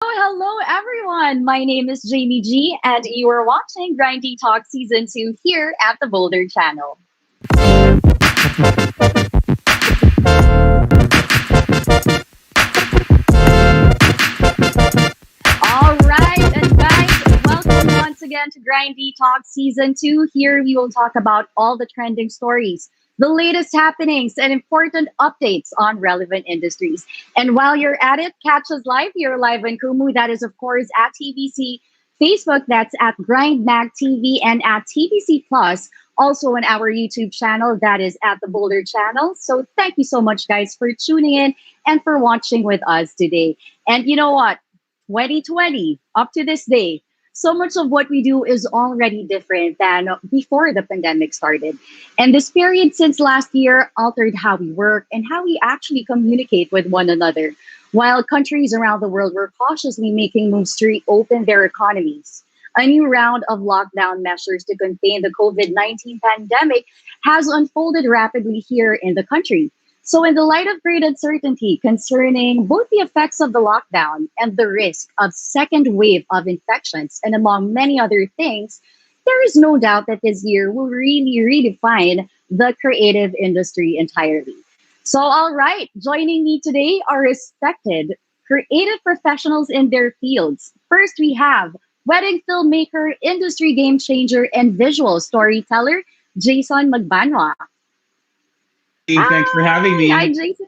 Hello everyone. My name is Jamie G, and you are watching Grindy Talk Season 2 here at the Boulder channel. All right, and guys, welcome once again to Grindy Talk Season 2. Here we will talk about all the trending stories, the latest happenings, and important updates on relevant industries. And while you're at it, catch us live here live on Kumu. That is, of course, at TBC Facebook. That's at Grind Mag TV and at TBC Plus. Also on our YouTube channel, that is at the Boulder channel. So thank you so much, guys, for tuning in and for watching with us today. And you know what? 2020 up to this day, so much of what we do is already different than before the pandemic started. And this period since last year altered how we work and how we actually communicate with one another, while countries around the world were cautiously making moves to reopen their economies. A new round of lockdown measures to contain the COVID-19 pandemic has unfolded rapidly here in the country. So, in the light of great uncertainty concerning both the effects of the lockdown and the risk of second wave of infections, and among many other things, there is no doubt that this year will really redefine the creative industry entirely. So, all right, joining me today are respected creative professionals in their fields. First, we have wedding filmmaker, industry game changer, and visual storyteller, Jason Magbanwa. Hey, thanks for having Hi, me. Jason.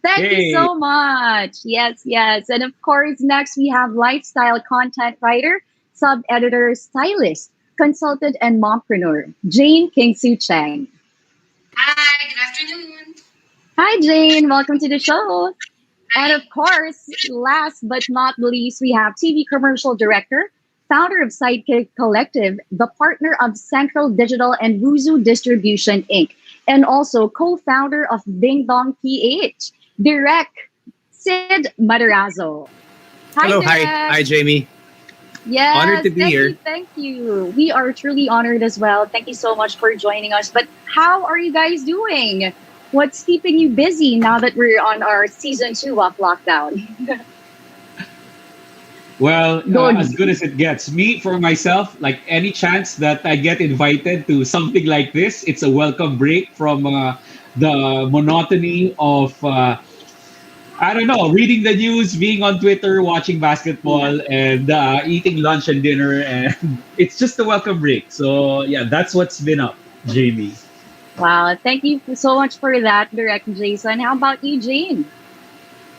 Thank you Hey, so much. Yes, yes. And of course, next we have lifestyle content writer, sub editor, stylist, consultant, and mompreneur, Jane Kingsu Cheng. Hi, good afternoon. Hi, Jane. Welcome to the show. And Hi. of course, last but not least, we have TV commercial director, founder of Sidekick Collective, the partner of Central Digital and Wuzu Distribution Inc., and also co-founder of Ding Dong PH, Direct Sid Matarazzo. Hi, Hello, hi, Direct. Jamie. Honored Yes, to be thank you, here. thank you. We are truly honored as well. Thank you so much for joining us. But how are you guys doing? What's keeping you busy now that we're on our season 2 of lockdown? well, Good. as good as it gets. Me, for myself, like any chance that I get invited to something like this, it's a welcome break from the monotony of, I don't know, reading the news, being on Twitter, watching Yeah. basketball, and eating lunch and dinner. And it's just a welcome break. So, yeah, that's what's been up, Jamie. Wow. Thank you so much for that, Direct Jason. How about you, Jane?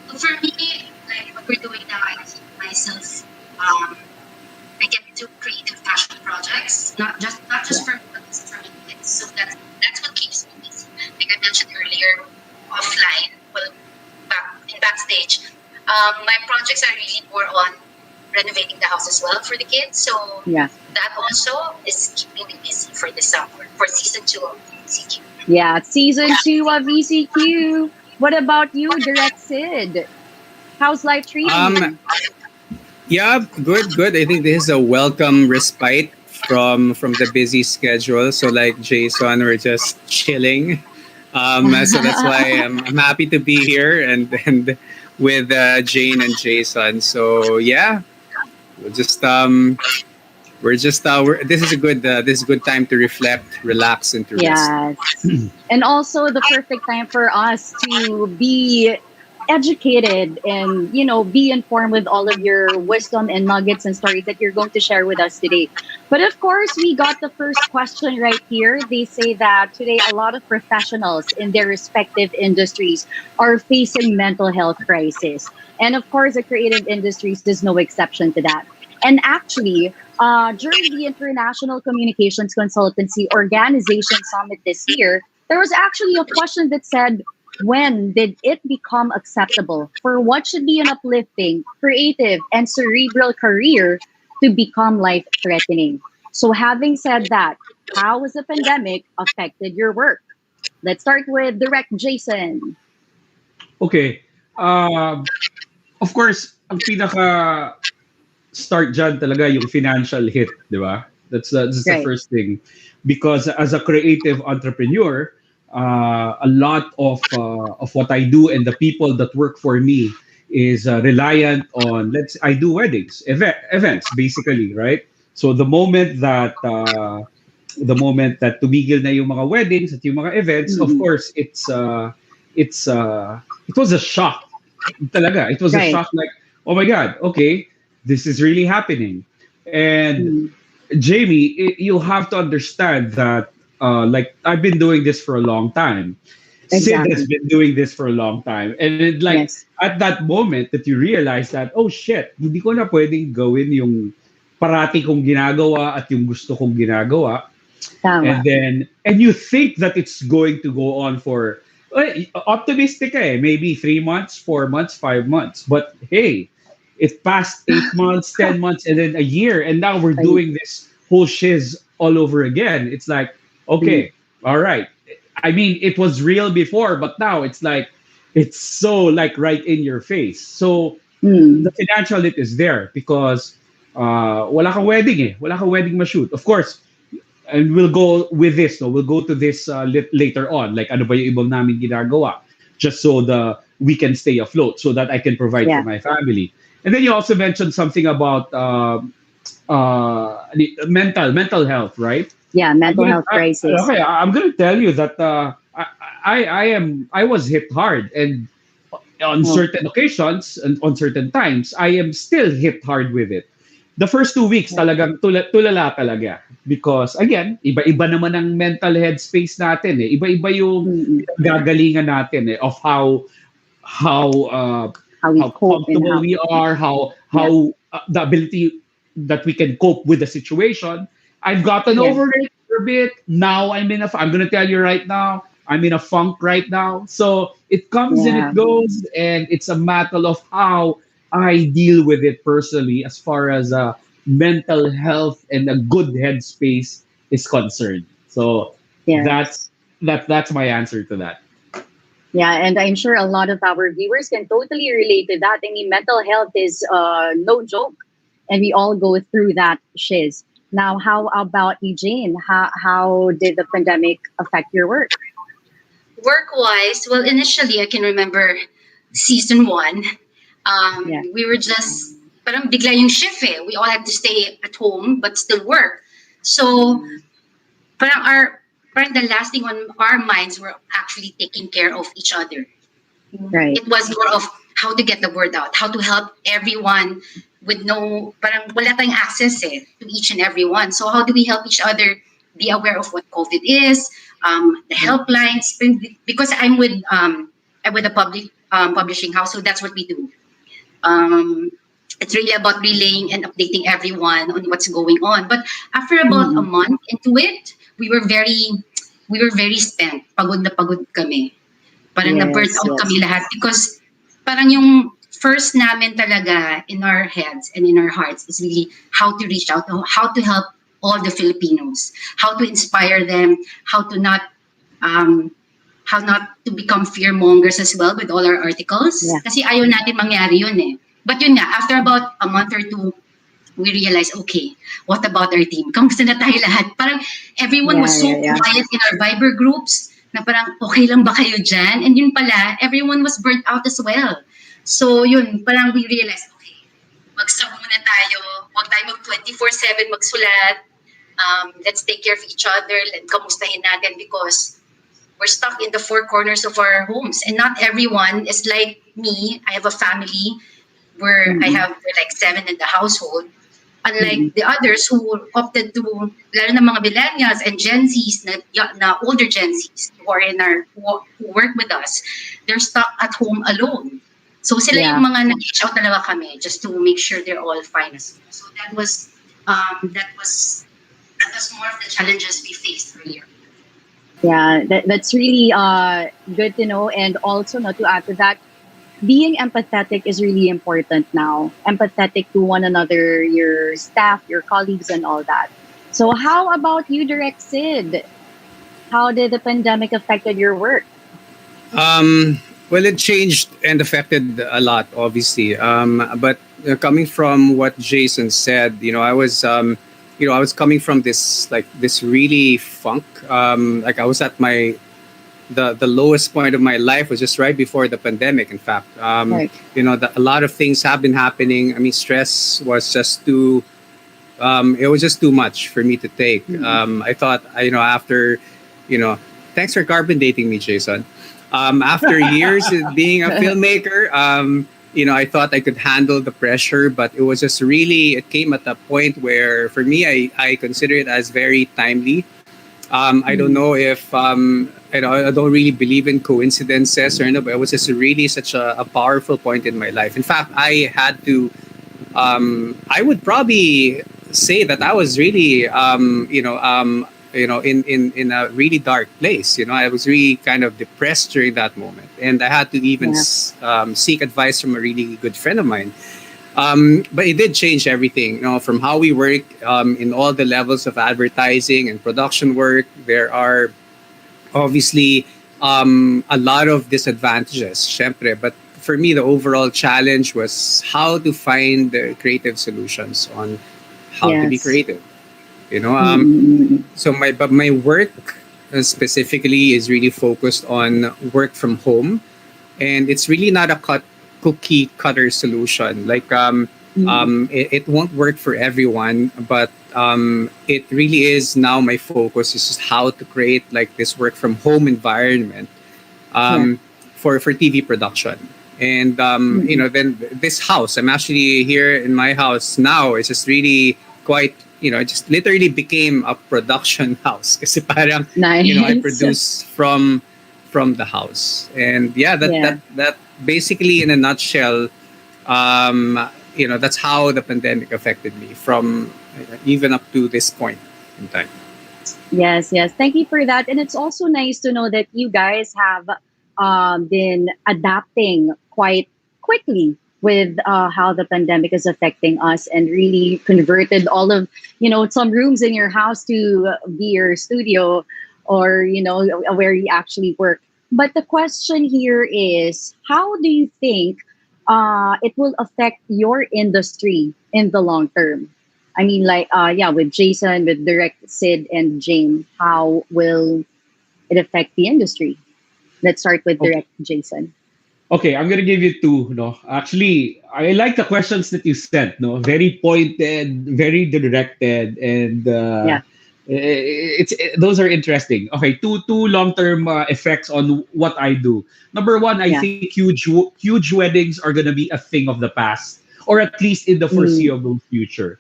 So for me, like what we're doing now, I keep myself, um, I get to creative passion projects, not just Yeah. for me, but also for my kids. So that's what keeps me busy. Like I mentioned earlier, offline, well, backstage, my projects are really more on renovating the house as well for the kids. So Yeah. that also is keeping me busy for this summer, for season 2 of CQ. Yeah. Season 2 of ECQ. What about you, Direct Sid? How's life treating Um, you? yeah, good. I think this is a welcome respite from the busy schedule. So, like Jason, we're just chilling. So that's why I'm happy to be here and with Jane and Jason. So yeah, we'll just this is a good time to reflect, relax, and to rest. Yes. And also the perfect time for us to be educated and, be informed with all of your wisdom and nuggets and stories that you're going to share with us today. But of course, we got the first question right here. They say that today a lot of professionals in their respective industries are facing mental health crisis. And of course, the creative industries is no exception to that. And actually, during the International Communications Consultancy Organization Summit this year, there was actually a question that said, when did it become acceptable for what should be an uplifting, creative, and cerebral career to become life threatening? So, having said that, how has the pandemic affected your work? Let's start with direct Jason. Okay. Um, of course, ang pinaka start dyan talaga yung financial hit, di ba? That's the Right. first thing. Because as a creative entrepreneur, a lot of what I do and the people that work for me reliant on, let's I do weddings, events basically, right? So the moment that tumigil na yung mga weddings at yung mga events, of Mm-mm. course, it was a shock. Talaga, it was a Right. shock. Like, oh my God, okay, this is really happening. And Mm. Jamie, you have to understand that, like, I've been doing this for a long time. Sid has Exactly. been doing this for a long time. And it, like, Yes. at that moment that you realize that, oh shit, hindi ko na pwedeng gawin yung parati kong ginagawa at yung gusto kong ginagawa. Tama. And you think that it's going to go on for, optimistic ka eh, maybe 3 months, 4 months, 5 months. But hey, it passed 8 months, 10 months, and then a year, and now we're I, doing this whole shiz all over again. It's like, mm, okay, all right. I mean, it was real before, but now it's like it's so like right in your face. So the mm, financial hit is there because wala kang wedding eh. Wala kang wedding ma-shoot. Of course, and we'll go with this, no? We'll go to this later on. Like, ano ba yung ibang namin ginagawa? Just so we can stay afloat, so that I can provide for yeah. my family. And then you also mentioned something about mental health, right? Yeah. I'm Mental gonna health crisis. okay. I'm gonna tell you that I was hit hard, and on Oh, certain occasions and on certain times, I am still hit hard with it. The first 2 weeks yeah. talagang tulala talaga. Because again, iba-iba naman ang mental headspace natin eh. Iba-iba yung Mm-mm. gagalingan natin eh of how How we how cope and comfortable how. we are, how Yeah. the ability that we can cope with the situation. I've gotten Yeah. over it for a bit. Now I'm gonna tell you right now, I'm in a funk right now. So it comes and it Yeah. goes, and it's a matter of how I deal with it personally, as far as mental health and a good headspace is concerned. So Yes. that's my answer to that. Yeah, and I'm sure a lot of our viewers can totally relate to that. I mean, mental health is no joke, and we all go through that shiz. Now, how about you, Jane? How did the pandemic affect your work? Work wise, well, initially I can remember season one. Yeah. We were just parang bigla yung shift eh. We all had to stay at home but still work. So parang the last thing on our minds were actually taking care of each other. Right. It was more of how to get the word out, how to help everyone with no, parang wala tayong access to each and every one. So how do we help each other be aware of what COVID is, the Yeah. helplines, because I'm with a publishing house, so that's what we do. It's really about relaying and updating everyone on what's going on. But after about a Mm-mm. month into it, we were very spent. Pagod na pagod kami. Parang na-burnt Yes. out Yes. kami lahat because parang yung first namin talaga in our heads and in our hearts is really how to reach out, how to help all the Filipinos, how to inspire them, how to not um, how not to become fear mongers as well with all our articles. Yeah. Kasi ayaw natin mangyari yun eh. But yun nga, after about a month or two, we realized, okay, what about our team? Kamusta na tayo lahat? Parang everyone was Yeah. so Yeah. Yeah. quiet in our Viber groups na parang okay lang ba kayo dyan? And yun pala, everyone was burnt out as well. So yun, parang we realized, okay, mag-stop muna tayo. Huwag tayo mag 24/7 magsulat. Let's take care of each other. Kamustahin natin because we're stuck in the four corners of our homes. And not everyone is like me. I have a family where Mm-mm. we're like seven in the household. Mm-mm. Unlike the others who opted to, lalo na mga millennials and Gen Zs na older Gen Zs who are who work with us, they're stuck at home alone. So sila Yeah. yung mga nag-reach out talaga kami just to make sure they're all fine as well. So that was more of the challenges we faced earlier. Yeah. That's really good to know, and also not to add to that, being empathetic is really important now. Empathetic to one another, your staff, your colleagues, and all that. So, how about you, Direct Sid? How did the pandemic affected your work? Well, it changed and affected a lot, obviously. But coming from what Jason said, I was coming from this really funk. Like I was at my the lowest point of my life was just right before the pandemic. In fact, Right. a lot of things have been happening. I mean, stress was just too. It was just too much for me to take. Mm. I thought, after, thanks for carbon dating me, Jason. After years of being a filmmaker, I thought I could handle the pressure, but it was just really, it came at a point where for me, I consider it as very timely. I don't Mm. know if I don't really believe in coincidences or no, but it was just really such a powerful point in my life. In fact, I had to. I would probably say that I was really, in a really dark place. I was really kind of depressed during that moment, and I had to even Yeah. seek advice from a really good friend of mine. But it did change everything, from how we work in all the levels of advertising and production work. There are obviously a lot of disadvantages, syempre. But for me, the overall challenge was how to find the creative solutions on how to be Yes. creative. Mm, mm, mm, So my work specifically is really focused on work from home, and it's really not a cookie cutter solution. Like mm. it won't work for everyone, but it really is now my focus is just how to create like this work from home environment Yeah. um, for TV production. And Mm. then this house, I'm actually here in my house now. It's just really quite, it just literally became a production house. Kasi parang, I Nice. produce from the house. And yeah, Yeah. that basically in a nutshell, um, that's how the pandemic affected me from even up to this point in time. Yes, yes. Thank you for that. And it's also nice to know that you guys have been adapting quite quickly with how the pandemic is affecting us and really converted all of, some rooms in your house to be your studio or, where you actually work. But the question here is, how do you think it will affect your industry in the long term? I mean, like, yeah, with Jason, with Direct Sid and Jane, how will it affect the industry? Let's start with Okay. Direct Jason. Okay, I'm gonna give you two. No, actually, I like the questions that you sent. No, very pointed, very directed, and Yeah, those are interesting. Okay, two long term effects on what I do. Number one, I yeah. think huge weddings are gonna be a thing of the past, or at least in the Mm, foreseeable future.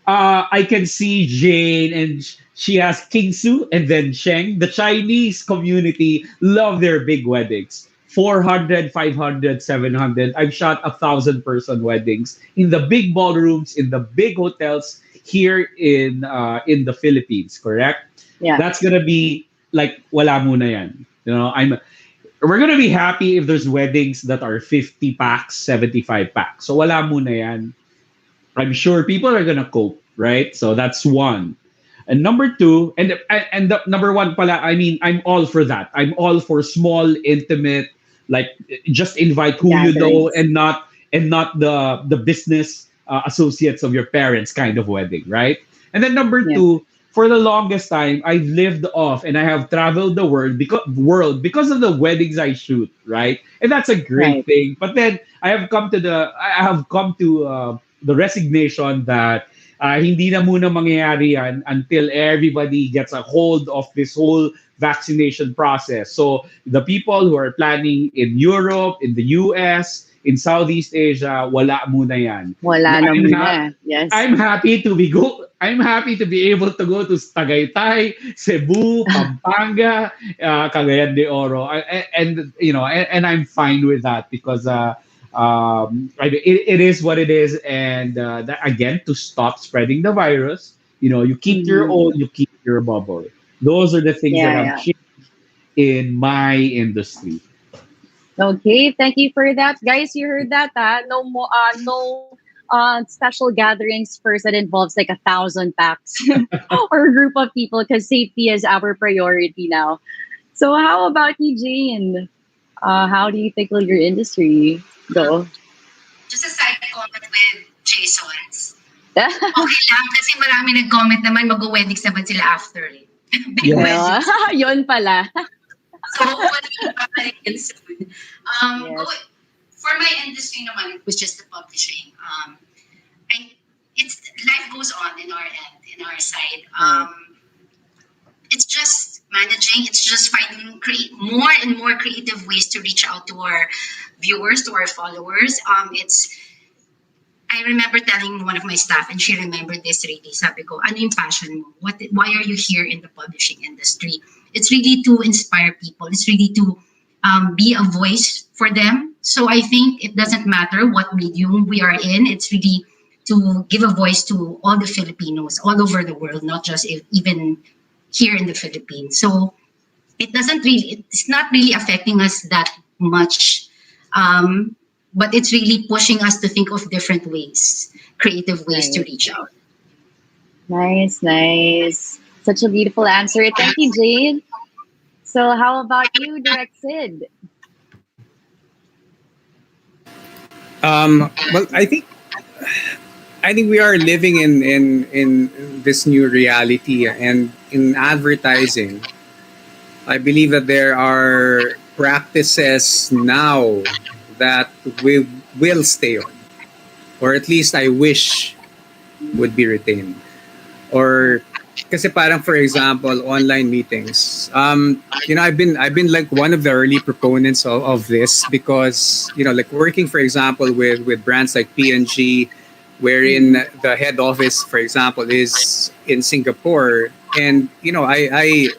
I can see Jane and she has Kingsu and then Sheng. The Chinese community love their big weddings. 400, 500, 700. I've shot 1,000-person weddings in the big ballrooms, in the big hotels here in the Philippines, correct? yeah, That's gonna be like wala muna yan. We're gonna be happy if there's weddings that are 50 packs, 75 packs. So wala muna yan. I'm sure people are gonna cope, right? So that's one. And number two, and the number one pala, I mean, I'm all for that. I'm all for small, intimate, like just invite who you know gatherings. and not the business associates of your parents kind of wedding, right? And then number Yeah, two, for the longest time, I've lived off and I have traveled the world because of the weddings I shoot, right? And that's a great right. thing. But then I have come to the resignation that hindi na muna mangyayari yan until everybody gets a hold of this whole vaccination process. So the people who are planning in Europe, in the US, in Southeast Asia, wala muna yan. Wala na I'm muna. ha- Yes. I'm happy to be able to go to Tagaytay, Cebu, Pampanga, Cagayan de Oro, and and I'm fine with that because it is what it is, and that, again, to stop spreading the virus, you keep your Mhm. own, you keep your bubble. Those are the things that Yeah, have yeah. changed in my industry. Okay, thank you for that, guys. You heard that? No more, no special gatherings first that involves like 1,000 packs or a group of people because safety is our priority now. So, how about you, Jane? How do you think will your industry Um, go? just a side comment with Jason's. Okay lang kasi marami nag-comment naman mag-weddings naman sila after. Big Yes. Well, weddings. yun pala. So hopefully babalikin soon. Go, Yes. for my industry naman, it was just the publishing. I, it's life goes on in our end, in our side. Right. It's just managing. It's just finding more and more creative ways to reach out to our viewers, to our followers. It's I remember telling one of my staff, and she remembered this really. Sabi ko, ano yung passion mo? Why are you here in the publishing industry? It's really to inspire people. It's really to be a voice for them. So I think it doesn't matter what medium we are in. It's really to give a voice to all the Filipinos all over the world, not just even here in the Philippines. So it's not really affecting us that much, but it's really pushing us to think of different ways, creative ways to Right. reach out. Nice, nice. Such a beautiful answer. Thank you, Jade. So, how about you, Direct Sid? Well, I think we are living in this new reality, and in advertising, I believe that there are practices now that we will stay on, or at least I wish would be retained. Or kasi parang for example, online meetings. I've been like one of the early proponents of this because like working for example with brands like P&G, wherein the head office, for example, is in Singapore, and I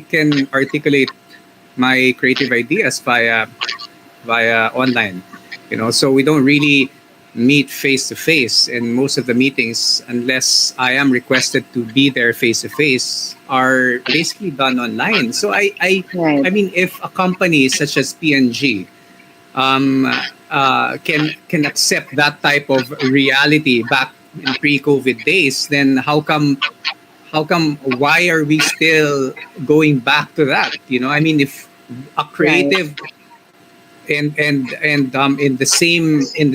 can articulate my creative ideas via online. So we don't really meet face to face, and most of the meetings, unless I am requested to be there face to face, are basically done online. So I Right. mean, if a company such as P&G can accept that type of reality back in pre-COVID days, then how come why are we still going back to that? I mean, if a Right. creative and in the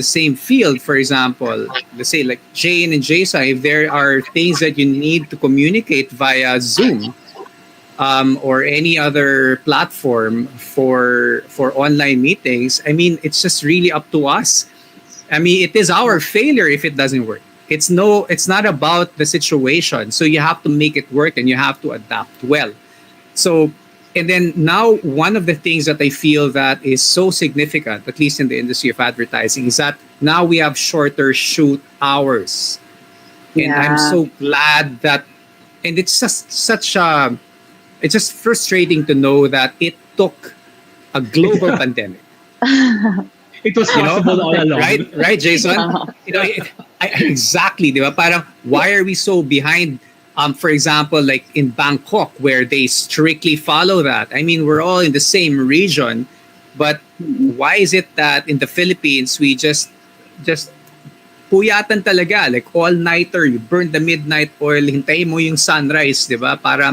same field, for example, let's say like Jane and Jason, if there are things that you need to communicate via Zoom, or any other platform for online meetings, I mean, it's just really up to us. I mean, it is our failure if it doesn't work. It's not about the situation. So you have to make it work and you have to adapt well. So, and then now one of the things that I feel that is so significant, at least in the industry of advertising, is that now we have shorter shoot hours. And I'm Yeah. so glad that, and it's just frustrating to know that it took a global pandemic, It was you know, possible all along. right, Jason? Exactly, di ba? Parang, why are we so behind? For example, like in Bangkok, where they strictly follow that. I mean, we're all in the same region, but why is it that in the Philippines we just puyatan talaga, like all nighter, you burn the midnight oil, hintayin mo yung sunrise, di ba? Para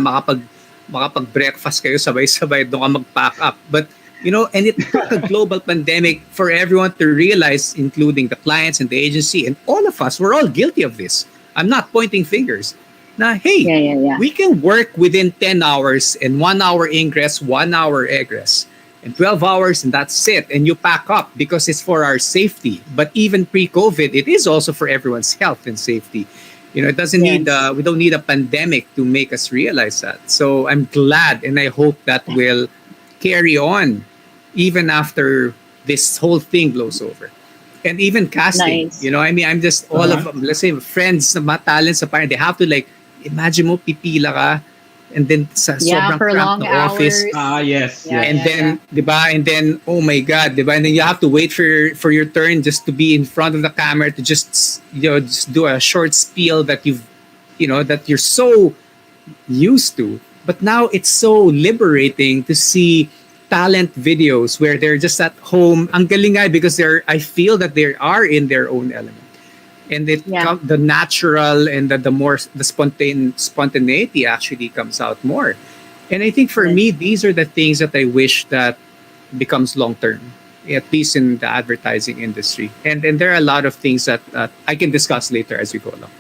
makapag-breakfast kayo sabay-sabay doon ka mag-pack up. But and it took a global pandemic for everyone to realize, including the clients and the agency and all of us, we're all guilty of this. I'm not pointing fingers. Na, hey, Yeah, yeah, yeah. we can work within 10 hours and 1 hour ingress, 1 hour egress, and 12 hours, and that's it. And you pack up because it's for our safety. But even pre-COVID, it is also for everyone's health and safety. It doesn't need, Yes. we don't need a pandemic to make us realize that. So I'm glad, and I hope that will carry on even after this whole thing blows over. And even casting, Nice. I mean, I'm just all of Uh-huh. them, let's say friends na mga talents sa parang they have to like, imagine mo, pipila ka, and then sa Yeah, sobrang for cramped long na office, hours. Ah, yes, Yeah, yes. and yeah, then, yeah. di ba? And then, oh my God, di ba? And then you have to wait for your turn just to be in front of the camera to just do a short spiel that that you're so used to. But now it's so liberating to see talent videos where they're just at home. Ang galing nga because I feel that they are in their own element. And Yeah. the natural and the more the spontaneity actually comes out more. And I think for Yes. me, these are the things that I wish that becomes long term, at least in the advertising industry. And there are a lot of things that I can discuss later as we go along.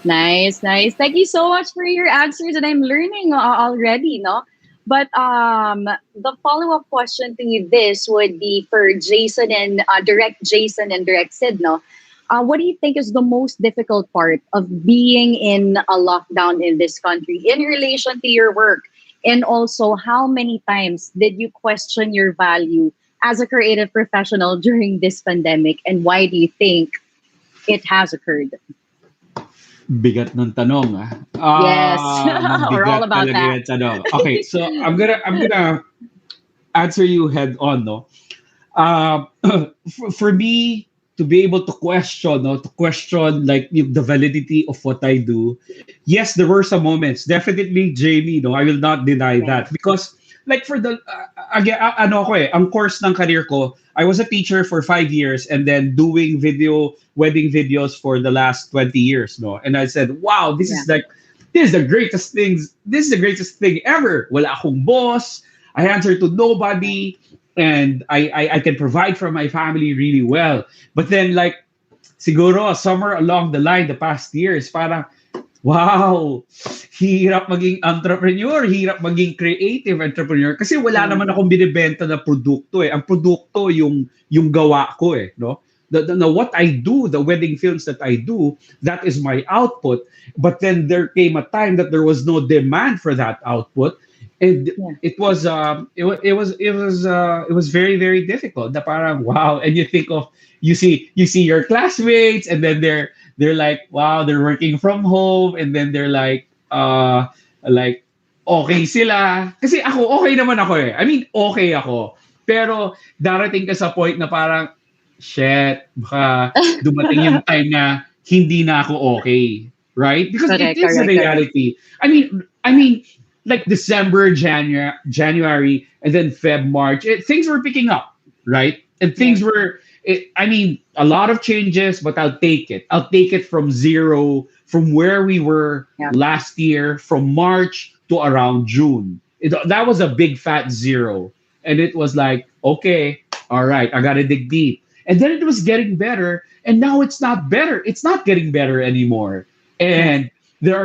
Nice, nice. Thank you so much for your answers, and I'm learning already. No, But the follow up question to this would be for Jason and direct Jason and direct Sid. No, what do you think is the most difficult part of being in a lockdown in this country in relation to your work? And also, how many times did you question your value as a creative professional during this pandemic? And why do you think it has occurred? Bigat ng tanong, ah. Yes, we're all Mabigat about talaga that. yung tanong. Okay, so I'm gonna answer you head on, no. Uh, for me to be able to question, no, to question like the validity of what I do. Yes, there were some moments. Definitely, Jamie, no, I will not deny Right. that because like for the again, ano ko eh, ang course ng career ko, I was a teacher for 5 years and then doing wedding videos for the last 20 years, no. And I said, wow, Yeah. this is the greatest things. This is the greatest thing ever. Wala akong boss. I answer to nobody and I can provide for my family really well. But then like siguro somewhere along the line the past years parang wow, hirap maging entrepreneur, hirap maging creative entrepreneur kasi wala Yeah. naman akong binibenta na produkto eh. Ang produkto yung gawa ko eh, no? What I do, the wedding films that I do, that is my output. But then there came a time that there was no demand for that output, and Yeah. it was very very difficult. Na parang wow, and you think of you see your classmates, and then they're like wow, they're working from home, and then they're like okay sila kasi ako okay naman ako eh. I mean okay ako, pero darating ka sa point na parang shit, baka dumating yung time na hindi na ako okay, right? Because it Correct, is a correct, correct. reality. I mean, like December, January, and then Feb, March, things were picking up, right? And things Right. were, I mean, a lot of changes, but I'll take it. I'll take it from zero, from where we were Yeah. last year, from March to around June. That was a big fat zero. And it was like, okay, all right, I got to dig deep. And then it was getting better. And now it's not better. It's not getting better anymore. Yeah. And there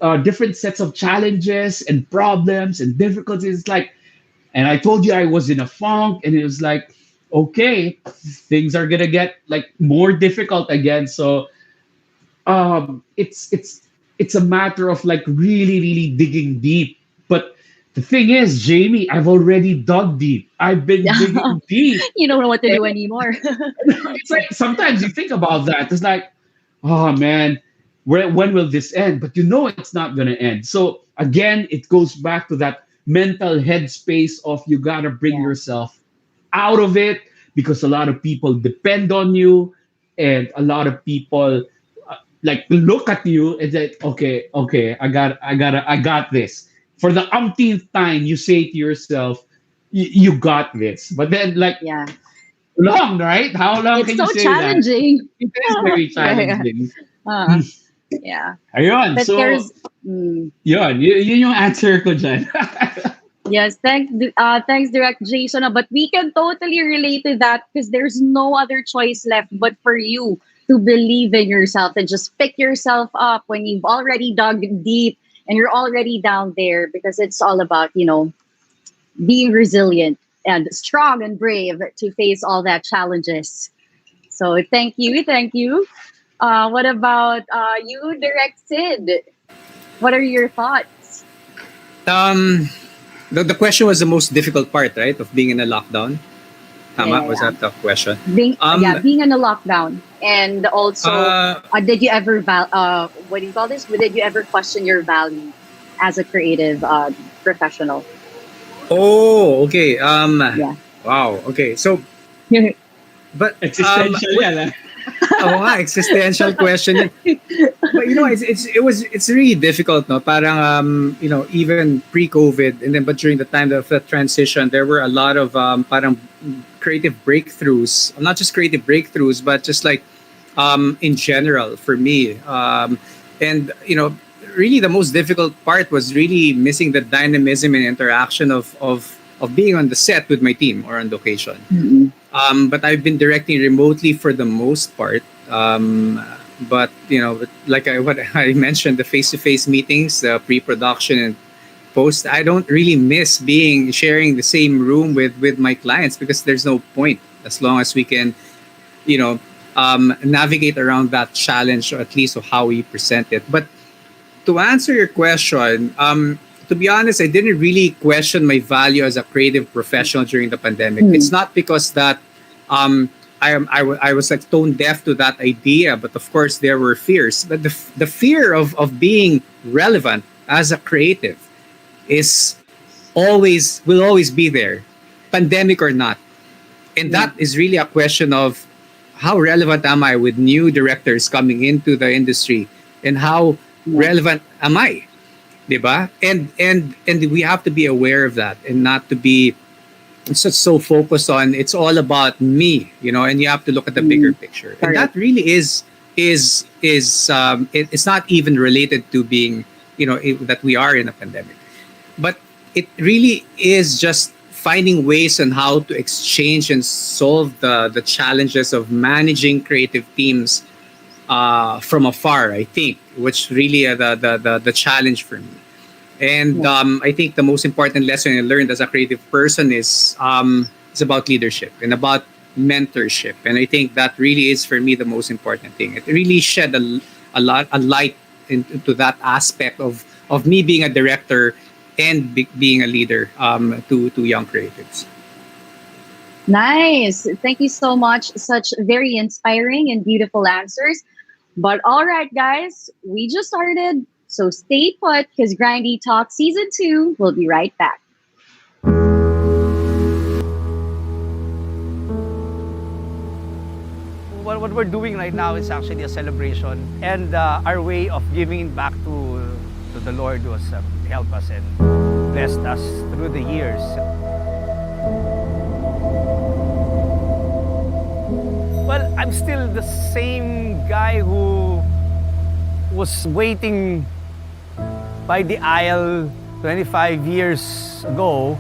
are different sets of challenges and problems and difficulties. Like, and I told you I was in a funk, and it was like, okay, things are gonna get like more difficult again. So it's a matter of like really really digging deep. But the thing is, Jamie, I've already dug deep. I've been digging deep. You don't know what to And do anymore. it's like sometimes you think about that. It's like, oh man, when will this end? But you know it's not going to end. So again, it goes back to that mental headspace of you got to bring Yeah. yourself out of it because a lot of people depend on you, and a lot of people like look at you and say, okay, I got this. For the umpteenth time, you say to yourself, you got this. But then like Yeah. long, right? How long It's can you so say that? challenging. It is very Yeah. challenging. Uh, yeah. Ayun. But So, there's mm, yun yung answer ko dyan. yes, thanks, Direct Jason. But we can totally relate to that because there's no other choice left but for you to believe in yourself and just pick yourself up when you've already dug deep and you're already down there because it's all about, being resilient and strong and brave to face all that challenges. So thank you, thank you. What about you, Direct Sid? What are your thoughts? Um, the question was the most difficult part, right, of being in a lockdown. Yeah, Tama, yeah, was yeah. that the question? Yeah, Um, being in a lockdown, and also, uh, did you ever what do you call this? Did you ever question your value as a creative professional? oh, okay. Yeah. Wow. Okay. So, but Existential yan. Ah. oh, nga, existential question. But it's really difficult, no? Parang even pre-COVID, and then but during the time of the transition, there were a lot of parang creative breakthroughs. Not just creative breakthroughs, but just like in general for me. And really the most difficult part was really missing the dynamism and interaction of being on the set with my team or on location. Mm-mm. But I've been directing remotely for the most part. But like what I mentioned, the face-to-face meetings, the pre-production and post, I don't really miss being sharing the same room with my clients, because there's no point as long as we can, you know, navigate around that challenge, or at least of how we present it. But to answer your question, to be honest, I didn't really question my value as a creative professional during the pandemic. It's not because that um, I was like tone deaf to that idea, but of course there were fears. But the fear of being relevant as a creative is always will always be there, pandemic or not. And Yeah. that is really a question of how relevant am I with new directors coming into the industry, and how Yeah. relevant am I, diba? And we have to be aware of that, and not to be so focused on it's all about me, and you have to look at the bigger Mm, picture. And correct. that really it's not even related to being, that we are in a pandemic, but it really is just finding ways on how to exchange and solve the challenges of managing creative teams from afar, I think, which really the challenge for me. And Yeah. I think the most important lesson I learned as a creative person is about leadership and about mentorship. And I think that really is for me the most important thing. It really shed a light into that aspect of me being a director and being a leader to young creatives. Nice. Thank you so much. Such very inspiring and beautiful answers. But all right, guys, we just started. So stay put because Grindy Talk Season 2 will be right back. What we're doing right now is actually a celebration and our way of giving back to the Lord who has helped us and blessed us through the years. Well, I'm still the same guy who was waiting by the aisle 25 years ago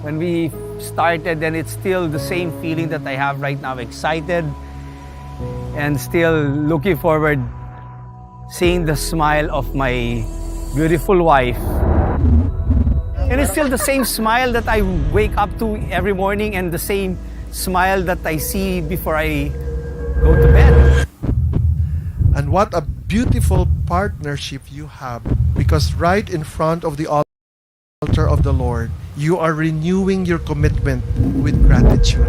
when we started, and it's still the same feeling that I have right now, excited and still looking forward seeing the smile of my beautiful wife. And it's still the same smile that I wake up to every morning, and the same smile that I see before I go to bed. And what a beautiful partnership you have, because right in front of the altar of the Lord, you are renewing your commitment with gratitude.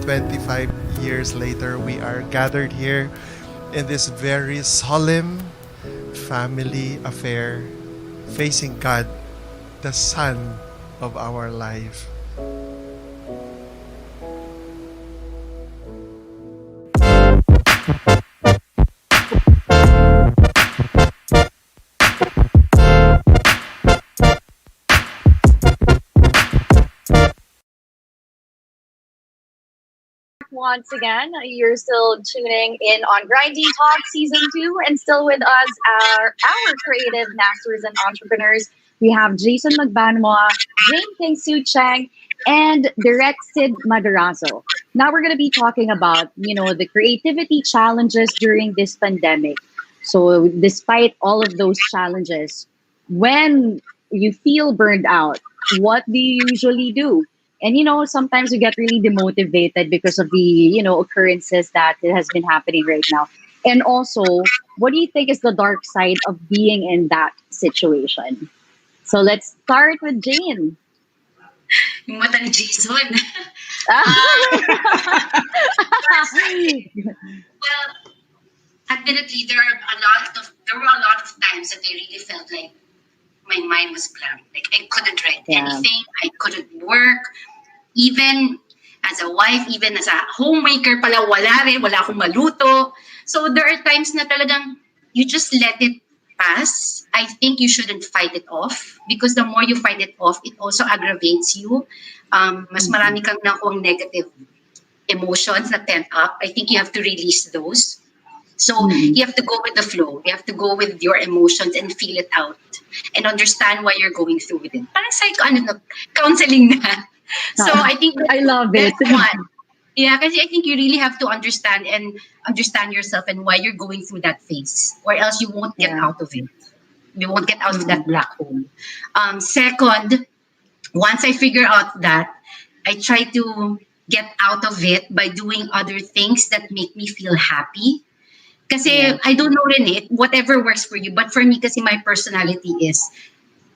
25 years later, we are gathered here in this very solemn family affair, facing God, the Son of our life. Once again, you're still tuning in on Grindy Talk Season 2, and still with us our creative masters and entrepreneurs. We have Jason Magbanwa, Jane King Su Chang, and Direct Sid Madarazo. Now we're going to be talking about, the creativity challenges during this pandemic. So despite all of those challenges, when you feel burned out, what do you usually do? And sometimes you get really demotivated because of the occurrences that it has been happening right now. And also, what do you think is the dark side of being in that situation? So let's start with Jane. Yung mata ni Jason. uh, well, admittedly, there were a lot of times that I really felt like my mind was blank. Like I couldn't write Yeah. anything. I couldn't work. Even as a wife, even as a homemaker pala, wala akong maluto. So there are times na talagang you just let it pass, I think you shouldn't fight it off because the more you fight it off, it also aggravates you. Mas marami kang nakuha negative emotions that pent up. I think you have to release those. So you have to go with the flow. You have to go with your emotions and feel it out and understand why you're going through with it. Parang counseling na. So I think I love it. that's one. Yeah, because I think you really have to understand yourself and why you're going through that phase, or else you won't get Yeah. out of it. You won't get out of that black hole. Second, once I figure out that, I try to get out of it by doing other things that make me feel happy. Kasi Yeah. I don't know rin whatever works for you. But for me, kasi my personality is,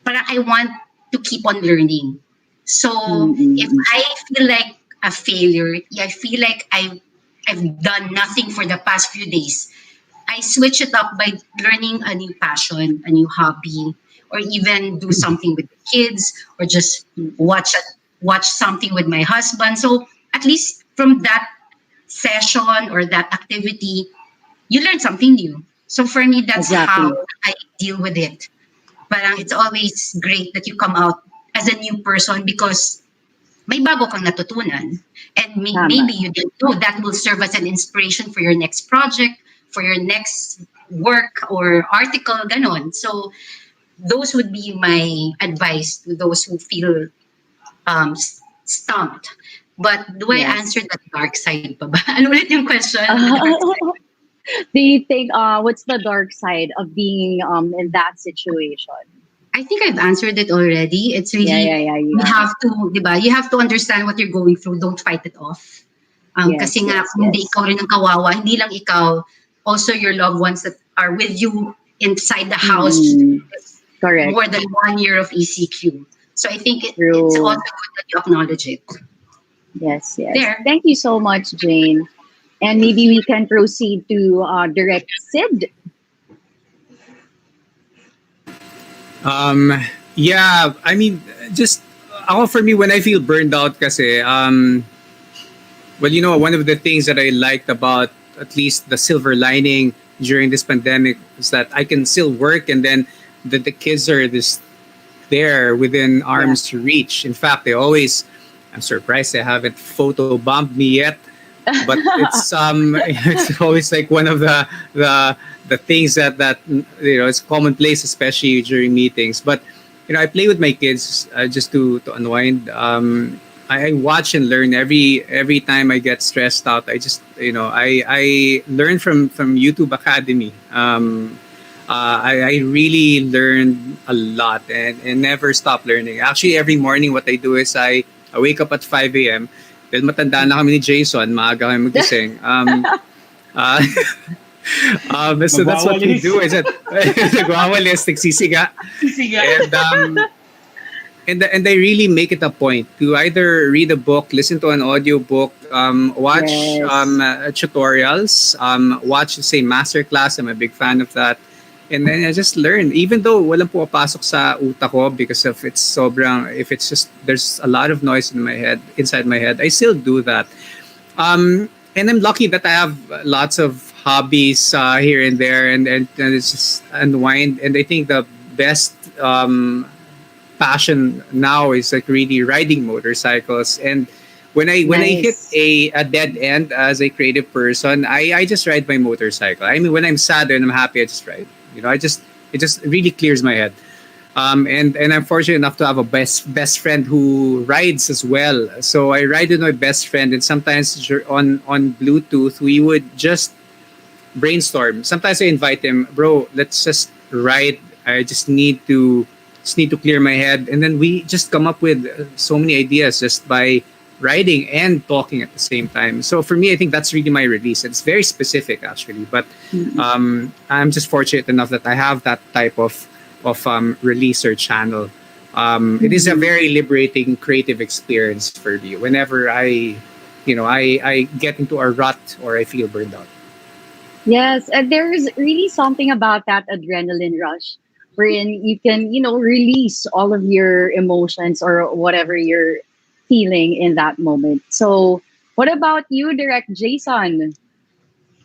parang I want to keep on learning. So if I feel like a failure, I feel like I've done nothing for the past few days, I switch it up by learning a new passion, a new hobby, or even do something with the kids, or just watch something with my husband. So at least from that session or that activity, you learn something new. So for me, that's Exactly. how I deal with it. Parang it's always great that you come out as a new person because may bago kang natutunan. And Tama. maybe you didn't know that will serve as an inspiration for your next project, for your next work or article, ganon. So those would be my advice to those who feel stumped. But do I Yes. answer the dark side pa ba? Ano ulit yung question? The dark side. Do you think what's the dark side of being in that situation? I think I've answered it already. It's Yeah, really, yeah, yeah, you yeah. have to, di ba? You have to understand what you're going through. Don't fight it off. Yes, Kasi nga, yes, kung hindi yes. ikaw rin ang kawawa, hindi lang ikaw, also your loved ones that are with you inside the house Correct. more than 1 year of ECQ. So I think it's True. also good that you acknowledge it. Yes, yes. There. Thank you so much, Jane. And maybe we can proceed to direct Sid. Yeah, I mean, just ako for me when I feel burned out kasi well, one of the things that I liked about at least the silver lining during this pandemic is that I can still work and then the kids are this there within arm's reach. In fact, I'm surprised they haven't photo bombed me yet. But it's it's always like one of the things that it's commonplace, especially during meetings. But I play with my kids just to unwind. I watch and learn every time I get stressed out. I just I learn from YouTube Academy. I really learned a lot and never stop learning. Actually, every morning what I do is I wake up at 5 a.m. Dahil matanda na kami ni Jason, maaga kami magising. Uh, so that's what we do. Is that nagwawalis, nagsisiga. And I really make it a point to either read a book, listen to an audio book, watch Yes. tutorials, watch say masterclass. I'm a big fan of that. And then I just learn, even though walang pumapasok sa utak ko because of if it's just there's a lot of noise inside my head, I still do that. And I'm lucky that I have lots of hobbies here and there, and it's just unwind. And I think the best passion now is like really riding motorcycles. And when I hit Nice. a dead end as a creative person, I just ride my motorcycle. I mean, when I'm sad and I'm happy, I just ride. It just really clears my head. And I'm fortunate enough to have a best friend who rides as well. So I ride with my best friend, and sometimes on Bluetooth we would just brainstorm. Sometimes I invite him, bro, let's just ride. I just need to clear my head, and then we just come up with so many ideas just by writing and talking at the same time. So for me, I think that's really my release. It's very specific actually, but I'm just fortunate enough that I have that type of release or channel. It is a very liberating creative experience for me whenever I get into a rut or I feel burned out. Yes, and there's really something about that adrenaline rush wherein you can, release all of your emotions or whatever you're feeling in that moment. So, what about you, Direct Jason?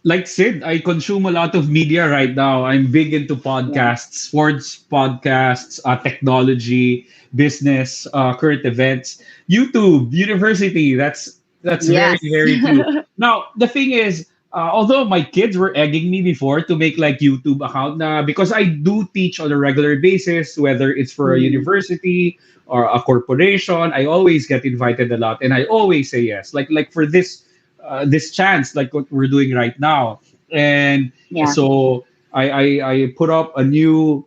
like Sid, I consume a lot of media right now. I'm big into Yeah. podcasts, sports podcasts, technology, business, current events, YouTube, university. That's very Yes. very true. Now the thing is, although my kids were egging me before to make like YouTube account na because I do teach on a regular basis, whether it's for a Mm, university or a corporation, I always get invited a lot, and I always say yes. Like for this chance, like what we're doing right now. And yeah. so I put up a new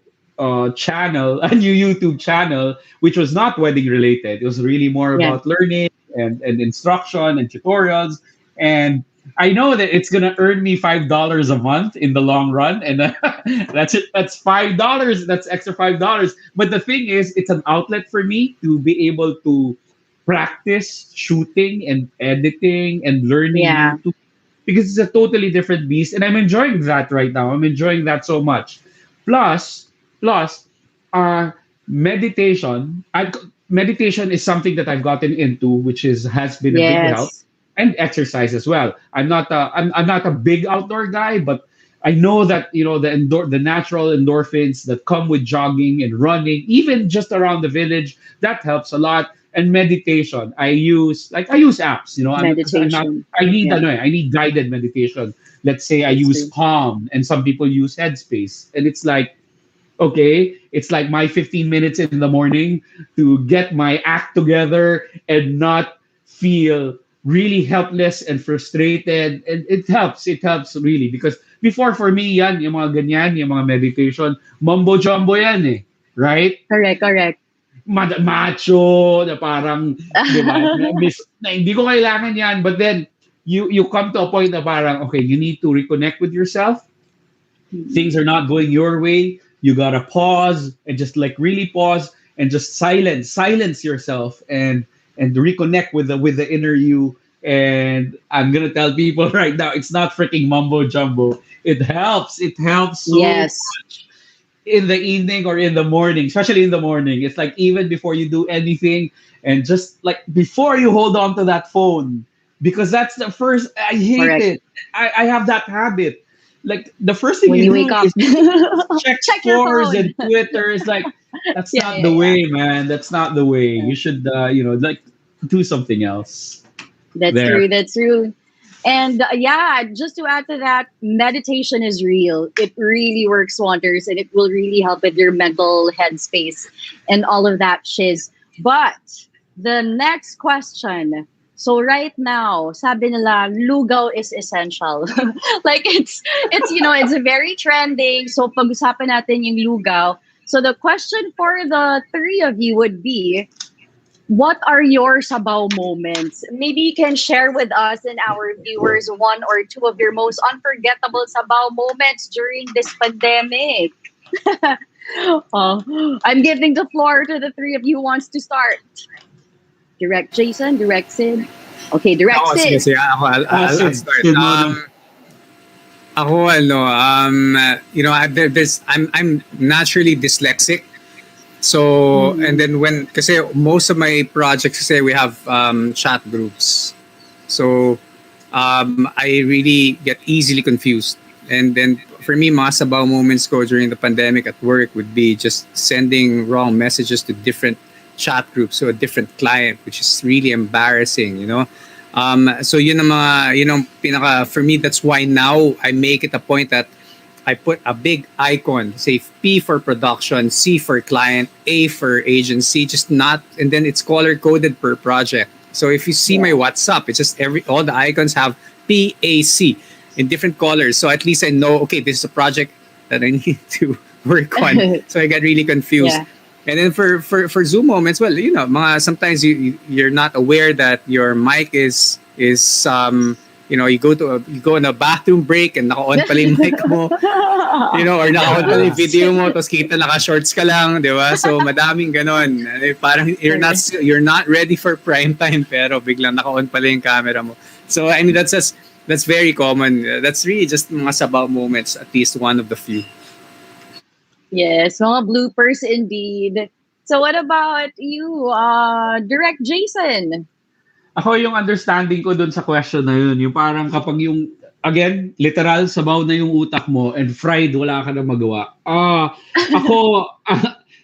channel, a new YouTube channel, which was not wedding related. It was really more Yeah. about learning and instruction and tutorials. And I know that it's gonna earn me $5 a month in the long run, and that's it. That's $5. That's extra $5. But the thing is, it's an outlet for me to be able to practice shooting and editing and learning Yeah. YouTube because it's a totally different beast, and I'm enjoying that right now. I'm enjoying that so much. Plus, plus, uh, meditation. Meditation is something that I've gotten into, which is has been a big help, Yes. and exercise as well. I'm not a big outdoor guy, but I know that the natural endorphins that come with jogging and running, even just around the village, that helps a lot. And meditation, I use apps, because I'm not. Meditation. Yeah. I need guided meditation. Let's say I That's use true. Calm, and some people use Headspace, and it's like okay, it's like my 15 minutes in the morning to get my act together and not feel really helpless and frustrated. And it helps really because before for me yan, yung mga ganyan, yung mga meditation, mumbo jumbo yan eh, right? Correct. Correct. Macho na parang, di ba, na hindi ko kailangan yan. But then, you come to a point na parang, okay, you need to reconnect with yourself. Mm, Things are not going your way. You gotta pause and just like really pause and just silence yourself and reconnect with the inner you. And I'm gonna tell people right now, it's not freaking mumbo jumbo. It helps. It helps so yes. in the evening or in the morning, especially in the morning. It's like even before you do anything, and just like before you hold on to that phone, because that's the first. I hate Correct. it. I have that habit. Like the first thing When you you do wake up, is check check your scores phone. and Twitter. It's like that's Yeah. not Yeah. the Yeah. way, man. That's not the way. Yeah. You should, like do something else. That's There. true. That's true. And yeah, just to add to that, meditation is real. It really works wonders and it will really help with your mental headspace and all of that shiz. But the next question. So right now, sabi nila, lugaw is essential. Like it's very trending. So pag-usapan natin yung lugaw. So the question for the three of you would be, what are your sabaw moments? Maybe you can share with us and our viewers one or two of your most unforgettable sabaw moments during this pandemic. I'm giving the floor to the three of you who wants to start. Direct Jason, direct Sid. Okay, direct Ako, sige, Sid. sige. I'll Sid, start. Sid Mono. Ako, I'm naturally dyslexic. So, and Mhm. then kasi most of my projects, kasi we have chat groups. So, I really get easily confused. And then for me, mga sabaw moments ko during the pandemic at work would be just sending wrong messages to different chat groups to a different client, which is really embarrassing. So pinaka, for me, that's why now I make it a point that I put a big icon, say P for production, C for client, A for agency, just not, and then it's color coded per project. So if you see my Yeah. WhatsApp, it's just all the icons have PAC in different colors. So at least I know, okay, this is a project that I need to work on. So I get really confused. Yeah. And then for Zoom moments, well, sometimes you're not aware that your mic is you go in a bathroom break and naka-on pala yung mic mo, or naka-on pala yung Yes. video mo, tapos kita naka-shorts ka lang, di ba? So madaming ganon. Parang you're not ready for prime time, pero biglang naka-on pala yung camera mo. So I mean that's very common. That's really just mga sabaw moments, at least one of the few. Yes, mga bloopers indeed. So what about you, direct Jason? Ako yung understanding ko dun sa question na yun, yung parang kapag yung again, literal, sabaw na yung utak mo and fried, wala ka na magawa. Ako,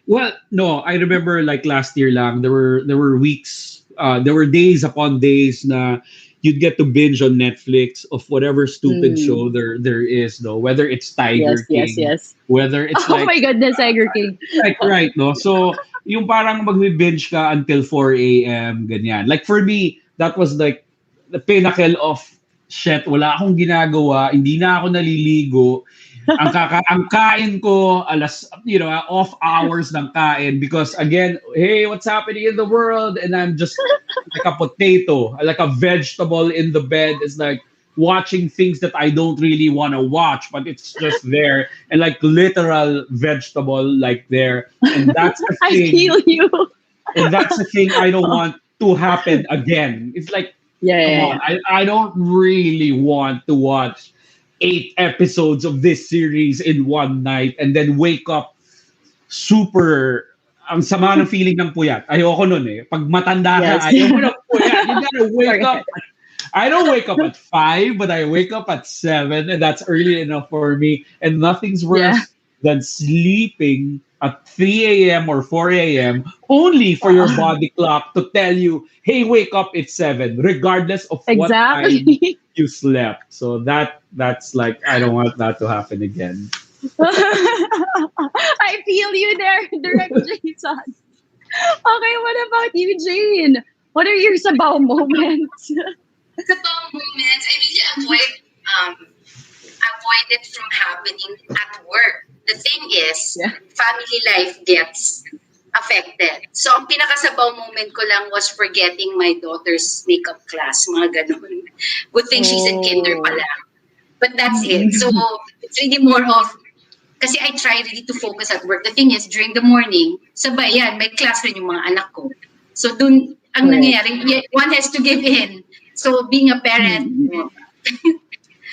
well, no, I remember like last year lang, there were weeks, there were days upon days na you'd get to binge on Netflix of whatever stupid show Mm. there is, no, whether it's Yes, Tiger yes, King, yes. whether it's Oh my goodness, Tiger King. like right, no? So, yung parang magbi-binge ka until 4 a.m., ganyan. Like for me, that was like the pinnacle of shit, wala akong ginagawa, hindi na ako naliligo. Ang kain ko off hours ng kain because again, hey, what's happening in the world? And I'm just like a potato, like a vegetable in the bed. It's like watching things that I don't really want to watch, but it's just there and like literal vegetable like there. And that's the I thing. feel you. And that's the thing I don't want to happen again. It's like, Yeah, come yeah, on, yeah. I don't really want to watch 8 episodes of this series in one night and then wake up super ang sama ng feeling ng puyat. Ayoko nun eh. Pag matanda ka, Yes. ayaw mo ng puyat. You gotta wake up. Correct. I don't wake up at 5, but I wake up at 7, and that's early enough for me. And nothing's Yeah. worse than sleeping at 3 a.m. or 4 a.m. only for your Uh, body clock to tell you, hey, wake up, it's 7, regardless of what time exactly. you slept. So that's like I don't want that to happen again. I feel you there, Direct Jason. Okay, what about you, Jane? What are your sabaw moments? Sa bang moments, I really avoid it from happening at work. The thing is, Yeah. family life gets affected. So, ang pinakasabaw moment ko lang was forgetting my daughter's makeup class, mga ganun. Good thing she's in kinder Oh. pala. But that's it. So, it's really more of, kasi I try really to focus at work. The thing is, during the morning, sabay yan, may class rin yung mga anak ko. So, dun, ang Correct. nangyayari, one has to give in. So, being a parent,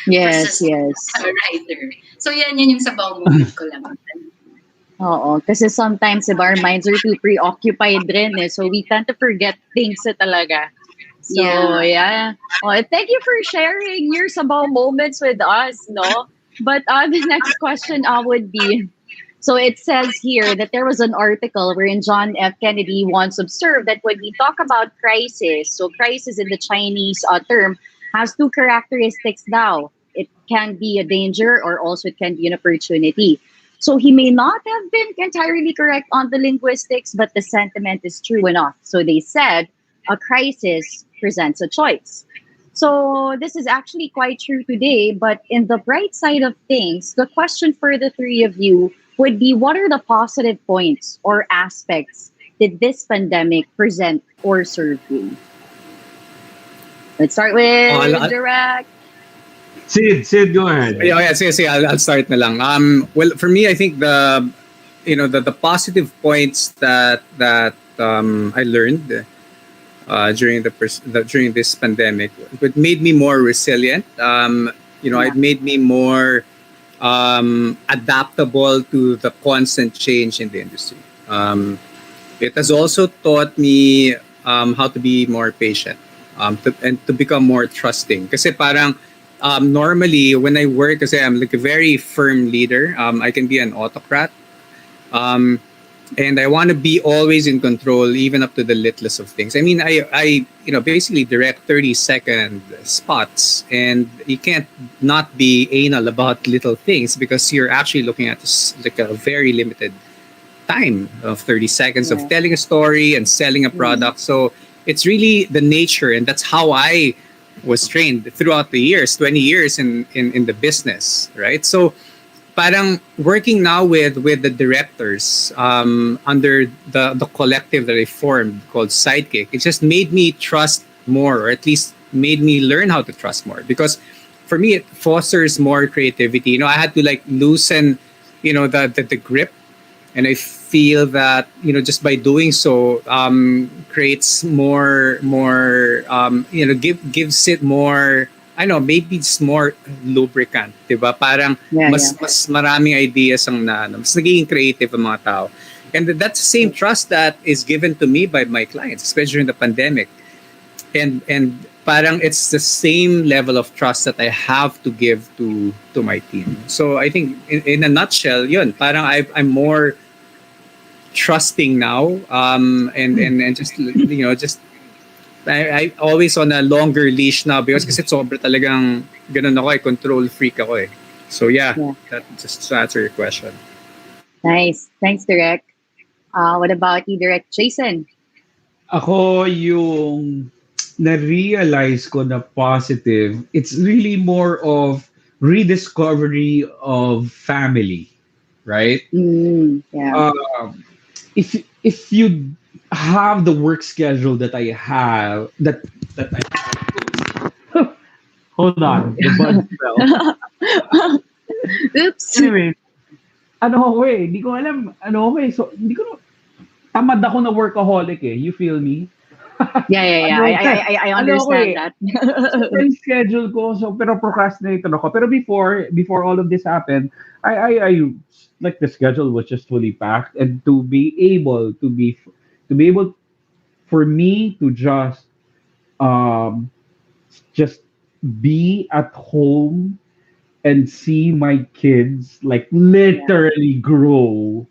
Yes, versus yes. a writer. So, yan yung sabaw moment ko lang. Oo, kasi sometimes diba, our minds are too preoccupied rin eh. So we tend to forget things na talaga. So, yeah. Oh, thank you for sharing your sabaw moments with us, no? But the next question would be, so it says here that there was an article wherein John F. Kennedy once observed that when we talk about crisis, so crisis in the Chinese term has two characteristics now. It can be a danger or also it can be an opportunity. So he may not have been entirely correct on the linguistics, but the sentiment is true enough. So they said a crisis presents a choice. So this is actually quite true today, but in the bright side of things, the question for the three of you would be what are the positive points or aspects did this pandemic present or serve you? Let's start with Direct. Sid, go ahead. Yeah, sige, I'll start na lang. Well, for me, I think the positive points that I learned during this pandemic, it made me more resilient. It made me more adaptable to the constant change in the industry. It has also taught me how to be more patient and to become more trusting. Kasi parang normally when I work, kasi I'm like a very firm leader. I can be an autocrat. And I want to be always in control, even up to the littlest of things. I mean, I basically direct 30-second spots, and you can't not be anal about little things because you're actually looking at this, like a very limited time of 30 seconds of telling a story and selling a product. So it's really the nature, and that's how I was trained throughout the years, 20 years in the business, right? So parang working now with the directors under the collective that I formed called Sidekick, it just made me trust more, or at least made me learn how to trust more, because for me it fosters more creativity. I had to like loosen the grip, and I feel that just by doing so creates more gives it more, I know, maybe it's more lubricant, 'di ba? Parang mas maraming ideas ang mas nagiging creative ang mga tao. And that's the same trust that is given to me by my clients, especially during the pandemic. And parang it's the same level of trust that I have to give to my team. So I think in a nutshell, yun, parang I'm more trusting now, and just just I always on a longer leash now because kasi sobra talagang ganun ako, control freak ako eh. So yeah, Yeah. that just to answer your question. Nice. Thanks, Direct. What about you, Direct Jason? Ako yung na-realize ko na positive, it's really more of rediscovery of family, right? Yeah. Um, if you have the work schedule that I have, that I have, hold on, the bug fell. Oops. Anyway, ano ako eh, hindi ko alam, ano ako eh, so hindi ko, tamad ako na workaholic eh, you feel me? Yeah. Ano, I ano ako understand eh, that. yung schedule ko, so pero procrastinator ako. Pero before all of this happened, I like the schedule was just fully packed, and to be able for me to um just be at home and see my kids like Yeah. literally grow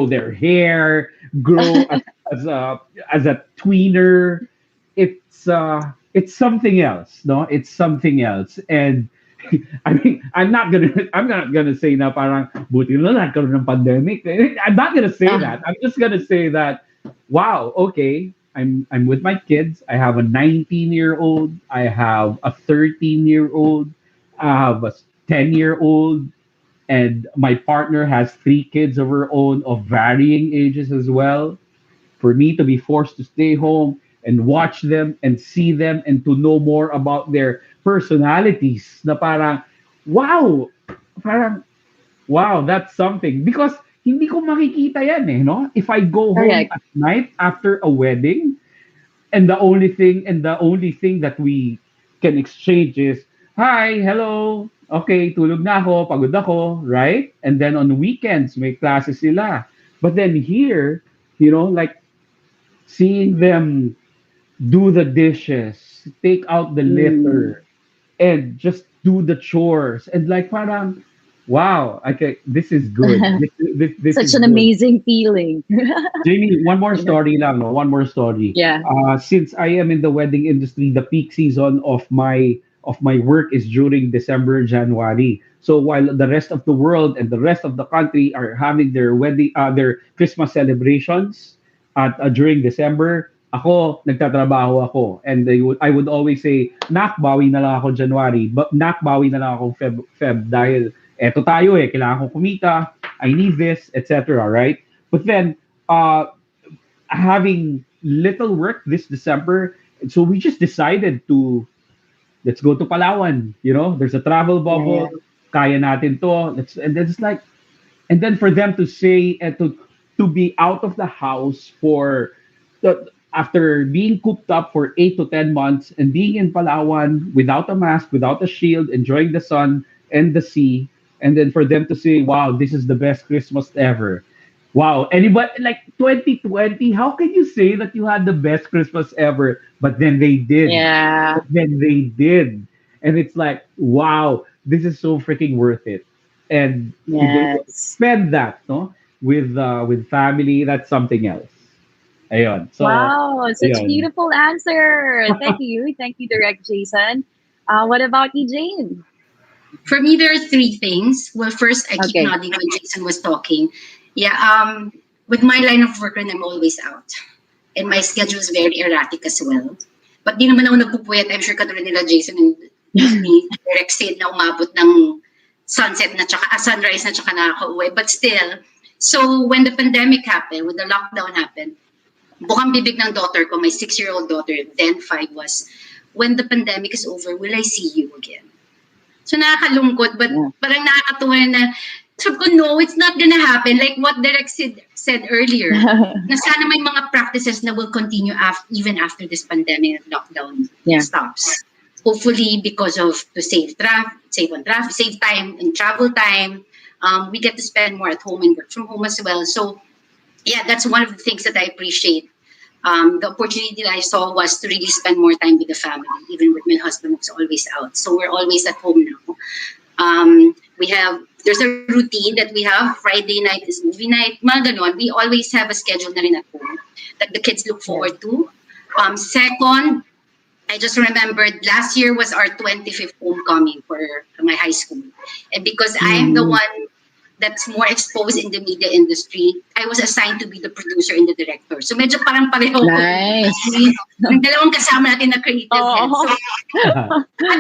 their hair, grow as a as a tweener. It's something else, no? It's something else, and I mean, I'm not gonna say na parang buti na lang nagkaroon ng pandemic. I'm not gonna say Ah, that. I'm just gonna say that, wow, okay, I'm with my kids. I have a 19-year-old. I have a 13-year-old. I have a 10-year-old, and my partner has three kids of her own of varying ages as well. For me to be forced to stay home and watch them and see them and to know more about their personalities, na wow, parang, wow, that's something. Because hindi ko makikita yan eh, no? If I go home correct. at night after a wedding, and the only thing that we can exchange is, hi, hello, okay, tulog na ako, pagod ako, right? And then on weekends, may classes sila. But then here, like seeing them do the dishes, take out the Mm. litter, and just do the chores, and like parang, wow, okay, this is good. This Such is an good. amazing feeling. Jamie, one more Yeah. story lang, no? One more story. Yeah. Since I am in the wedding industry, the peak season of my work is during December, January. So while the rest of the world and the rest of the country are having their Christmas celebrations during December, ako nagtatrabaho ako, and I would always say, nak, bawi na lang ako January, but nak, bawi na lang ako Feb dahil eto tayo eh, kailangan ko kumita, I need this, etc. Right? But then, uh, having little work this December, so we just decided to let's go to Palawan. There's a travel Yeah. bubble. Kaya natin to. And then it's like, and then for them to say and to be out of the house after being cooped up for 8 to 10 months and being in Palawan without a mask, without a shield, enjoying the sun and the sea, and then for them to say, "Wow, this is the best Christmas ever." Wow, anybody like 2020? How can you say that you had the best Christmas ever? But then they did. Yeah. But then they did, and it's like, wow, this is so freaking worth it. And to be able to Yes. spend that, no, with family, that's something else. Ayun. So, Wow, such ayun. beautiful answer. Thank you. Thank you, Direct Jason. What about you, Jane? For me, there are three things. Well, first, I keep Okay. nodding when Jason was talking. Yeah, with my line of work, when I'm always out. And my schedule is very erratic as well. But di naman ako nagpupuyat. I'm sure katulad nila Jason and ni Derek said na umabot ng sunset na tsaka, sunrise na tsaka nakaka-uwi. But still, so when the pandemic happened, when the lockdown happened, bukang bibig ng daughter ko, my 6-year-old daughter, then 5 was, when the pandemic is over, will I see you again? So nakakalungkot, but Yeah. parang nakakatuwa na, sabi ko, no, it's not gonna happen. Like what Derek said earlier, na sana may mga practices na will continue even after this pandemic lockdown Yeah. stops. Hopefully, because of to save on traffic, save time and travel time. We get to spend more at home and work from home as well. So, yeah, that's one of the things that I appreciate The opportunity that I saw was to really spend more time with the family, even with my husband who's always out. So we're always at home now. We have there's a routine that we have. Friday night is movie night, mga ganon. We always have a schedule na rin at home that the kids look Yeah. forward to. Second, I just remembered last year was our 25th homecoming for my high school. And because I'm the Mm. one that's more exposed in the media industry, I was assigned to be the producer and the director. So medyo parang pareho ko. Nice. Yung dalawang kasama natin na creative heads. Oh. So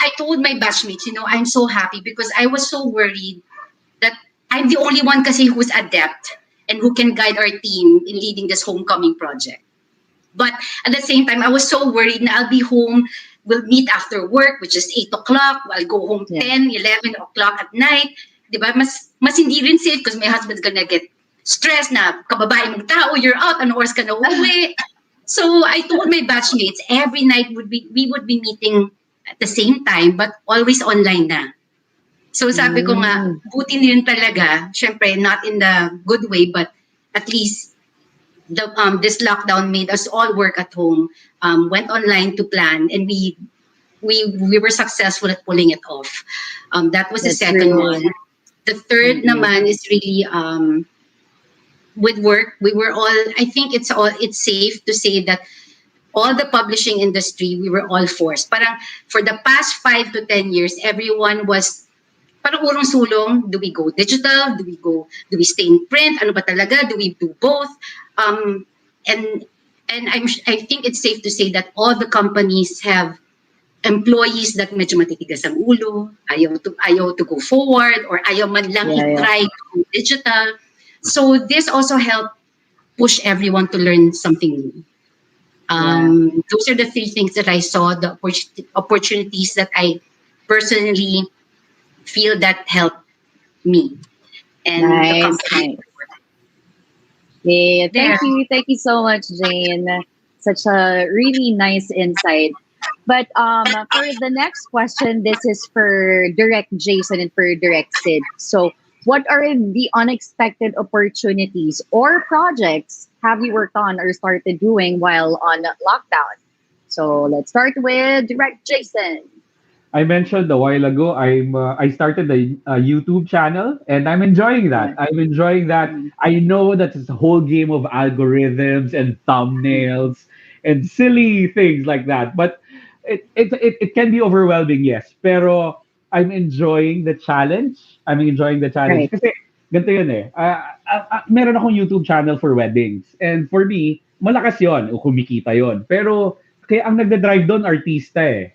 I told my batchmates, I'm so happy because I was so worried that I'm the only one kasi who's adept and who can guide our team in leading this homecoming project. But at the same time, I was so worried na I'll be home, we'll meet after work, which is 8 o'clock. I'll go home Yeah. 10, 11 o'clock at night. Diba? Mas hindi rin safe because my husband's gonna get stressed na kababae mong tao, you're out, ano oras ka na uwi. So I told my batchmates every night we would be meeting at the same time but always online na. So sabi ko nga, Mm. buti din talaga, syempre not in the good way but at least this lockdown made us all work at home, went online to plan and we were successful at pulling it off. That was the That's second really. one. The third Mm-mm. naman is really with work, we were all, I think it's safe to say that all the publishing industry, we were all forced. Parang for the past 5 to 10 years, everyone was parang ulong-sulong. Do we go digital? Do we stay in print? Ano ba talaga? Do we do both? Um, and I think it's safe to say that all the companies have employees that medyo matitigas ang ulo, ayaw to go forward, or ayaw man lang Yeah, yeah. i-try to go digital. So this also helped push everyone to learn something new. Those are the three things that I saw, the opportunities that I personally feel that helped me and the Nice, company. nice. Yeah, There. thank you so much, Jane. Such a really nice insight. But for the next question, this is for Direct Jason and for Direct Sid. So, what are the unexpected opportunities or projects have you worked on or started doing while on lockdown? So, let's start with Direct Jason. I mentioned a while ago, I started a YouTube channel, and I'm enjoying that. Yeah. I'm enjoying that. Mm. I know that it's a whole game of algorithms and thumbnails and silly things like that, but it can be overwhelming, yes. Pero I'm enjoying the challenge. I'm enjoying the challenge Right. kasi ganito yun eh. Meron akong YouTube channel for weddings, and for me, malakas yon, kumikita yon. Pero kaya ang nagda-drive doon artista eh.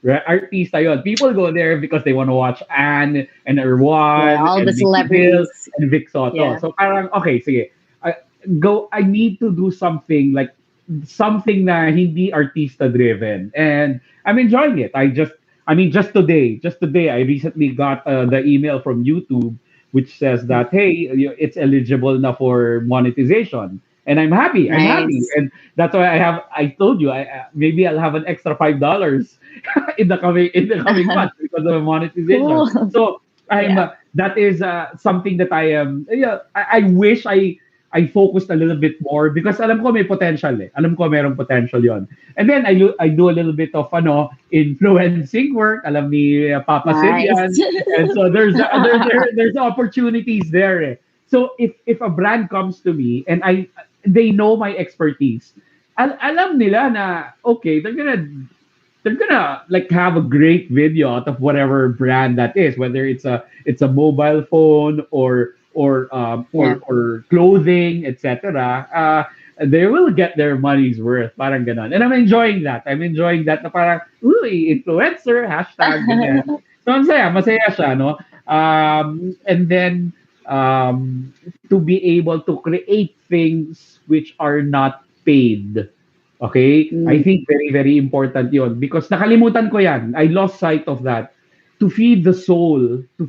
Right? Artista yun. People go there because they want to watch Anne and Yeah, Erwan all the and Vicky Hill celebrities. and Vic Soto. Yeah. So parang, okay, sige. I, I need to do something like something na hindi artista driven. And I'm enjoying it. Just today, I recently got the email from YouTube which says that, hey, it's eligible na for monetization. And I'm happy. Nice. And that's why I told you, maybe I'll have an extra $5 in the coming months because of monetization. Cool. So I'm Yeah. that is something that I am. Yeah, I wish I focused a little bit more because alam ko may potential eh. Alam ko merong potential yon. And then I do a little bit of influencing work. Alam ni Papa Sid Nice. yan. And so there's opportunities there eh. So if a brand comes to me and they know my expertise, alam nila na okay, they're gonna like have a great video out of whatever brand that is, whether it's a mobile phone Yeah. or clothing, etc. They will get their money's worth, parang ganon. And I'm enjoying that. I'm enjoying that na parang, uy, influencer, hashtag, ganyan. So masaya siya, no? And then to be able to create things which are not paid. Okay? I Mm. think very, very important yon because nakalimutan ko yan. I lost sight of that. To feed the soul, to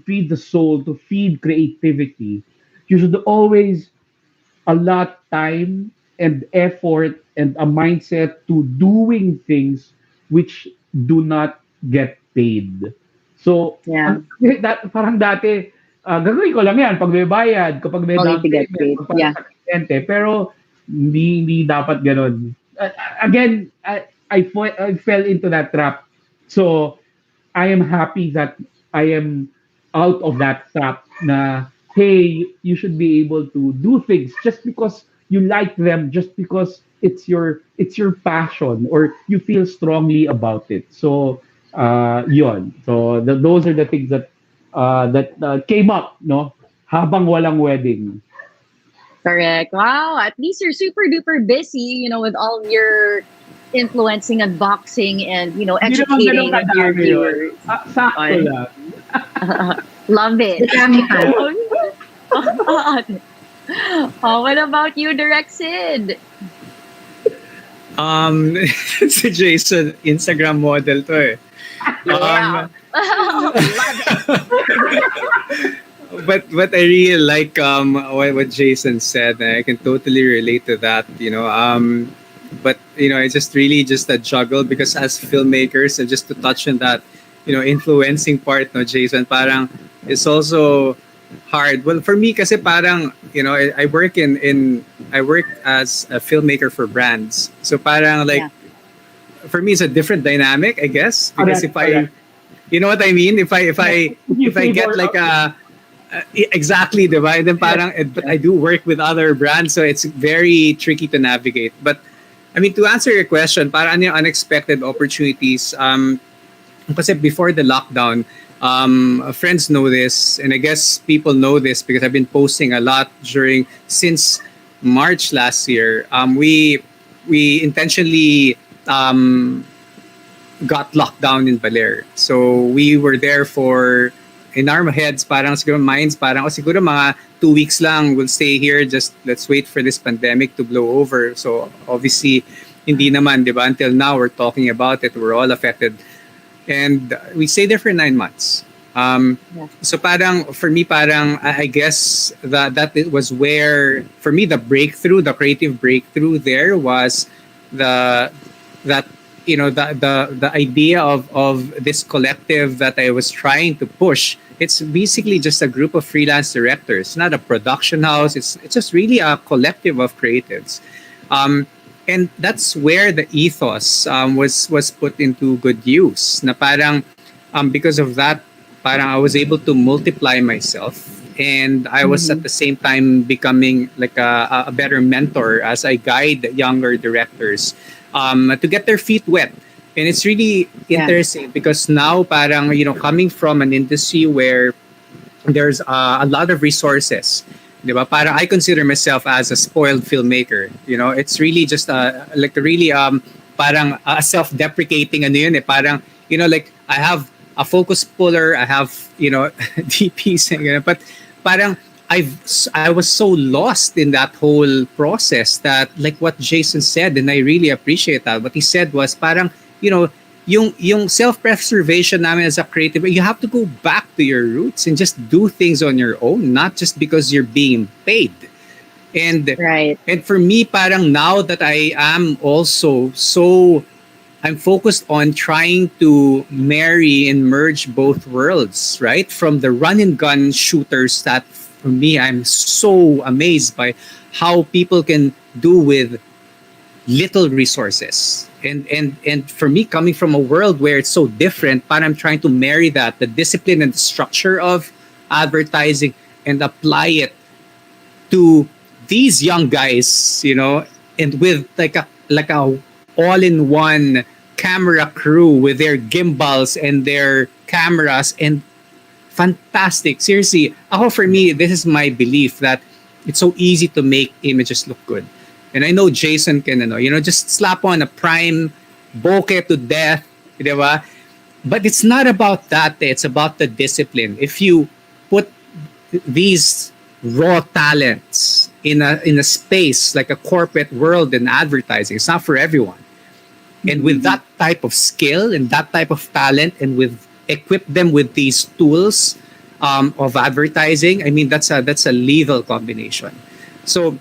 feed creativity, you should always allot time and effort and a mindset to doing things which do not get paid. So, Yeah. parang dati, gagawin ko lang yan pag may bayad, kapag may Only down to get payment, paid. pag para Yeah. sa kliyente. Pero Hindi dapat ganun. Again, I fell into that trap. So, I am happy that I am out of that trap na, hey, you should be able to do things just because you like them, just because it's your passion or you feel strongly about it. So, yon. So, those are the things that came up, no? Habang walang wedding. Correct. Wow. At least you're super duper busy, with all of your influencing, unboxing, and, Hindi naman ganun educating your kadami yun. viewers. Sakto On. lang. Love it. Oh, what about you, Direct Sid? Um, si Jason, Instagram model to eh. Yeah. Love it. But I really like what Jason said. And I can totally relate to that. But it's just a juggle because as filmmakers, and just to touch on that, influencing part, no, Jason, parang it's also hard. Well, for me, kasi parang I work I work as a filmmaker for brands. So parang like Yeah. for me, it's a different dynamic, I guess, because Correct, if I correct. you know what I mean, You if I get favor- like a exactly, diba? And then parang, but I do work with other brands, so it's very tricky to navigate. But I mean, to answer your question, parang ano yung unexpected opportunities. Kasi before the lockdown, friends know this, and I guess people know this because I've been posting a lot since March last year. We intentionally got locked down in Baler. So we were there for, in our heads, parang siguro minds, parang siguro mga 2 weeks lang, we'll stay here, just let's wait for this pandemic to blow over. So obviously, hindi naman, di ba? Until now, we're talking about it, we're all affected. And we stayed there for 9 months. Yeah. So parang, for me, parang, I guess that it was where, for me, the creative breakthrough there was that the idea of this collective that I was trying to push. It's basically just a group of freelance directors, not a production house. It's just really a collective of creatives, and that's where the ethos was put into good use. Na parang because of that, parang I was able to multiply myself, and I was at the same time becoming like a better mentor as I guide younger directors to get their feet wet. And it's really interesting because now parang, coming from an industry where there's a lot of resources, di ba? Parang I consider myself as a spoiled filmmaker. It's really just like really parang self-deprecating ano yun eh. Parang, like I have a focus puller, I have, DPs, but parang I was so lost in that whole process that, like what Jason said, and I really appreciate that. What he said was parang, yung self-preservation namin as a creative, you have to go back to your roots and just do things on your own, not just because you're being paid. And Right. and for me, parang now that I am also I'm focused on trying to marry and merge both worlds, right? From the run and gun shooters that for me, I'm so amazed by how people can do with little resources. And for me, coming from a world where it's so different, but I'm trying to marry that, the discipline and the structure of advertising, and apply it to these young guys, and with like a all-in-one camera crew with their gimbals and their cameras, and fantastic. Seriously, for me, this is my belief that it's so easy to make images look good. And I know Jason can, just slap on a prime bokeh to death, di ba? But it's not about that. It's about the discipline. If you put these raw talents in a space like a corporate world and advertising, it's not for everyone. And with that type of skill and that type of talent, and equip them with these tools of advertising, I mean that's a lethal combination. So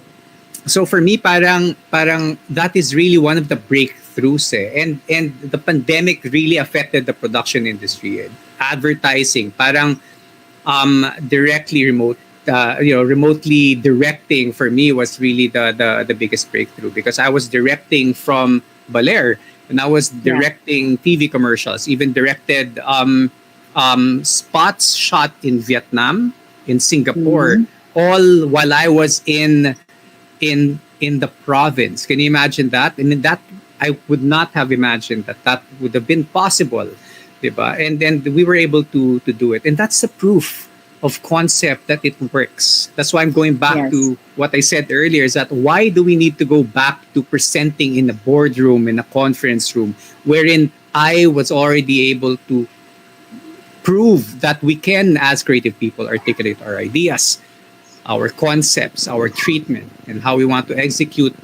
for me, parang that is really one of the breakthroughs, eh. And the pandemic really affected the production industry, eh. Advertising, parang directly remote. remotely directing for me was really the biggest breakthrough, because I was directing from Baler, and I was Yeah. directing TV commercials, even directed spots shot in Vietnam, in Singapore, Mhm. all while I was in the province. Can you imagine that? And that I would not have imagined that would have been possible, diba? And then we were able to do it, and that's the proof of concept that it works. That's why I'm going back Yes. to what I said earlier: is that why do we need to go back to presenting in a boardroom, in a conference room, wherein I was already able to prove that we can, as creative people, articulate our ideas, our concepts, our treatment, and how we want to execute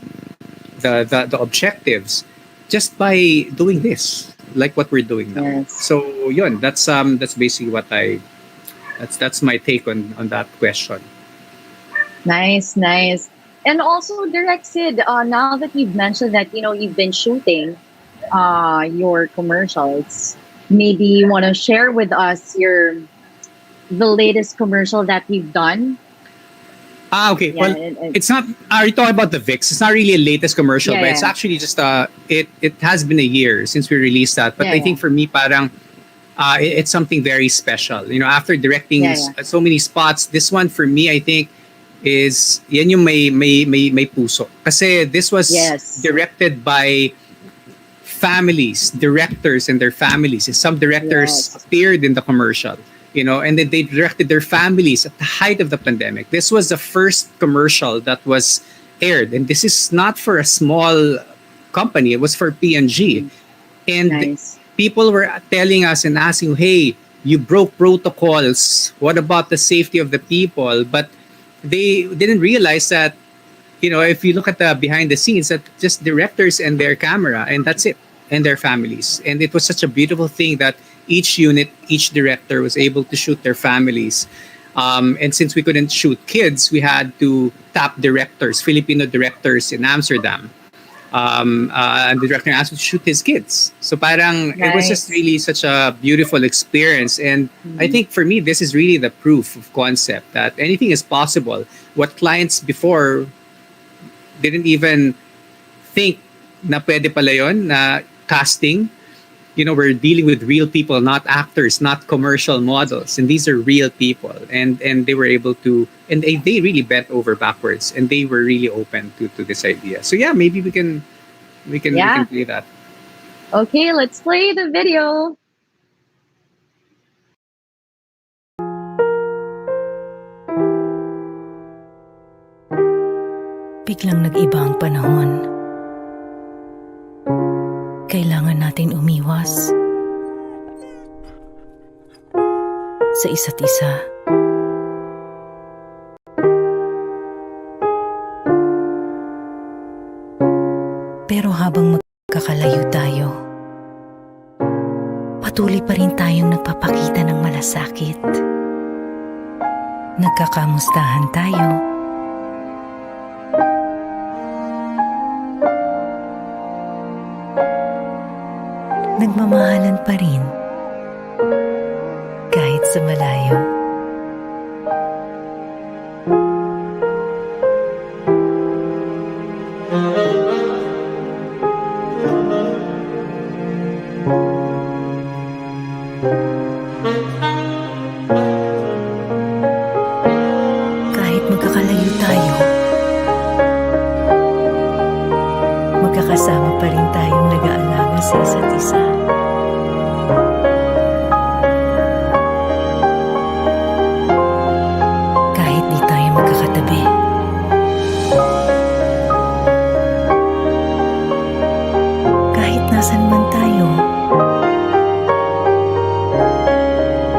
the objectives just by doing this, like what we're doing now. Yes. So yun, that's basically what I that's my take on that question. Nice, nice. And also, Direct Sid, now that you've mentioned that you've been shooting your commercials, maybe you want to share with us the latest commercial that you've done. Okay. Yeah, Well, it's not. Are you talking about the VIX? It's not really a latest commercial, yeah, but it's yeah, actually just it has been a year since we released that. But yeah, I yeah, think for me, parang it's something very special. After directing yeah, yeah. so many spots, this one for me, I think, is yan yung may puso. Kasi this was Yes, directed by families, directors and their families. And some directors yes, appeared in the commercial, and then they directed their families at the height of the pandemic. This was the first commercial that was aired, and this is not for a small company. It was for P&G, mm, and nice. people were telling us and asking, "Hey, you broke protocols. What about the safety of the people?" But they didn't realize that, if you look at the behind the scenes, that just directors and their camera, and that's it, and their families. And it was such a beautiful thing that each unit, each director was able to shoot their families. And since we couldn't shoot kids, we had to tap directors, Filipino directors in Amsterdam. And the director asked me to shoot his kids. So parang it was just Nice. really such a beautiful experience. And I Mhm. think for me, this is really the proof of concept that anything is possible. What clients before didn't even think na pwede pala yun, na casting. We're dealing with real people, not actors, not commercial models, and these are real people, and they were able to, and they really bent over backwards, and they were really open to this idea. So yeah, maybe we can Yeah. play that. Okay, let's play the video. Biglang nag-iba ang panahon. Kailangan natin umiwas sa isa't isa. Pero habang magkakalayo tayo, patuloy pa rin tayong nagpapakita ng malasakit. Nagkakamustahan tayo. Nagmamahalan pa rin kahit sa malayo. Kahit magkakalayo tayo, magkakasama pa rin tayong nag-aalaga sa isa't isa. Kahit di tayo magkakatabi. Kahit nasan man tayo,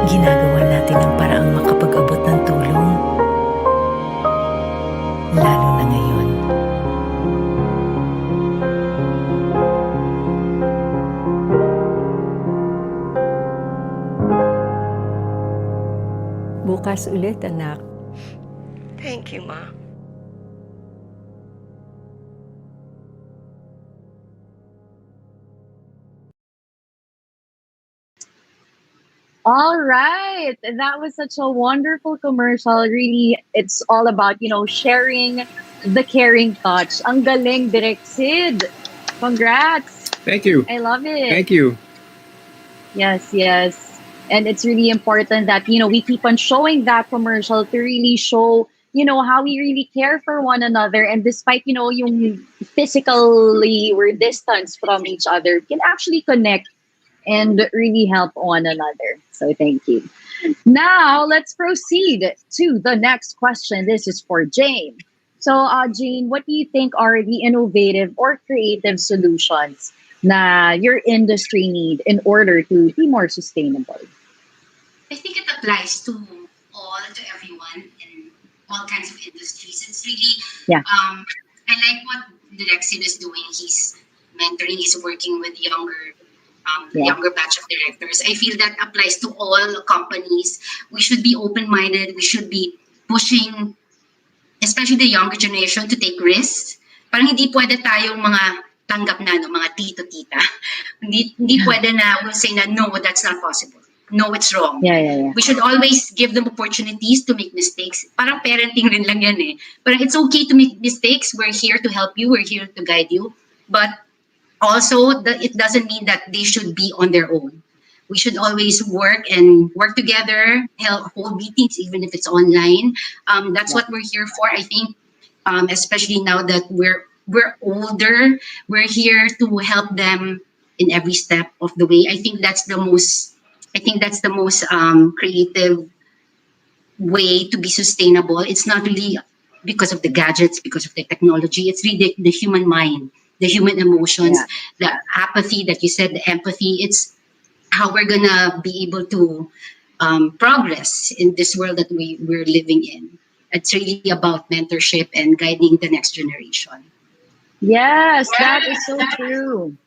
ginagawa natin ang paraang makapag-abot ng tulong. Lalo na ngayon. Bukas ulit, anak. Thank you, Ma. All right. That was such a wonderful commercial. Really, it's all about, sharing the caring touch. Ang galing, Direk Sid. Congrats. Thank you. I love it. Thank you. Yes, yes. And it's really important that, we keep on showing that commercial to really show, how we really care for one another. And despite, yung physically we're distanced from each other, can actually connect and really help one another. So thank you. Now let's proceed to the next question. This is for Jane. So, Jane, what do you think are the innovative or creative solutions na your industry need in order to be more sustainable? I think it applies to all, to everyone in all kinds of industries. It's really, Yeah. I like what Direxin is doing. He's mentoring, he's working with Yeah. younger batch of directors. I feel that applies to all companies. We should be open-minded. We should be pushing, especially the younger generation, to take risks. Parang hindi pwede tayong mga tanggap na, no, mga tito, tita. Hindi pwede na we'll say na, no, that's not possible. No, it's wrong. Yeah. We should always give them opportunities to make mistakes. Parang parenting rin lang yan eh. Parang it's okay to make mistakes. We're here to help you. We're here to guide you. But also, it doesn't mean that they should be on their own. We should always work together, hold meetings, even if it's online. That's what we're here for. I think, especially now that we're older, we're here to help them in every step of the way. I think that's the most. I think that's the most creative way to be sustainable. It's not really because of the gadgets, because of the technology. It's really the human mind, the human emotions, the apathy that you said, the empathy. It's how we're gonna be able to progress in this world that we're living in. It's really about mentorship and guiding the next generation. Yes, that is so true.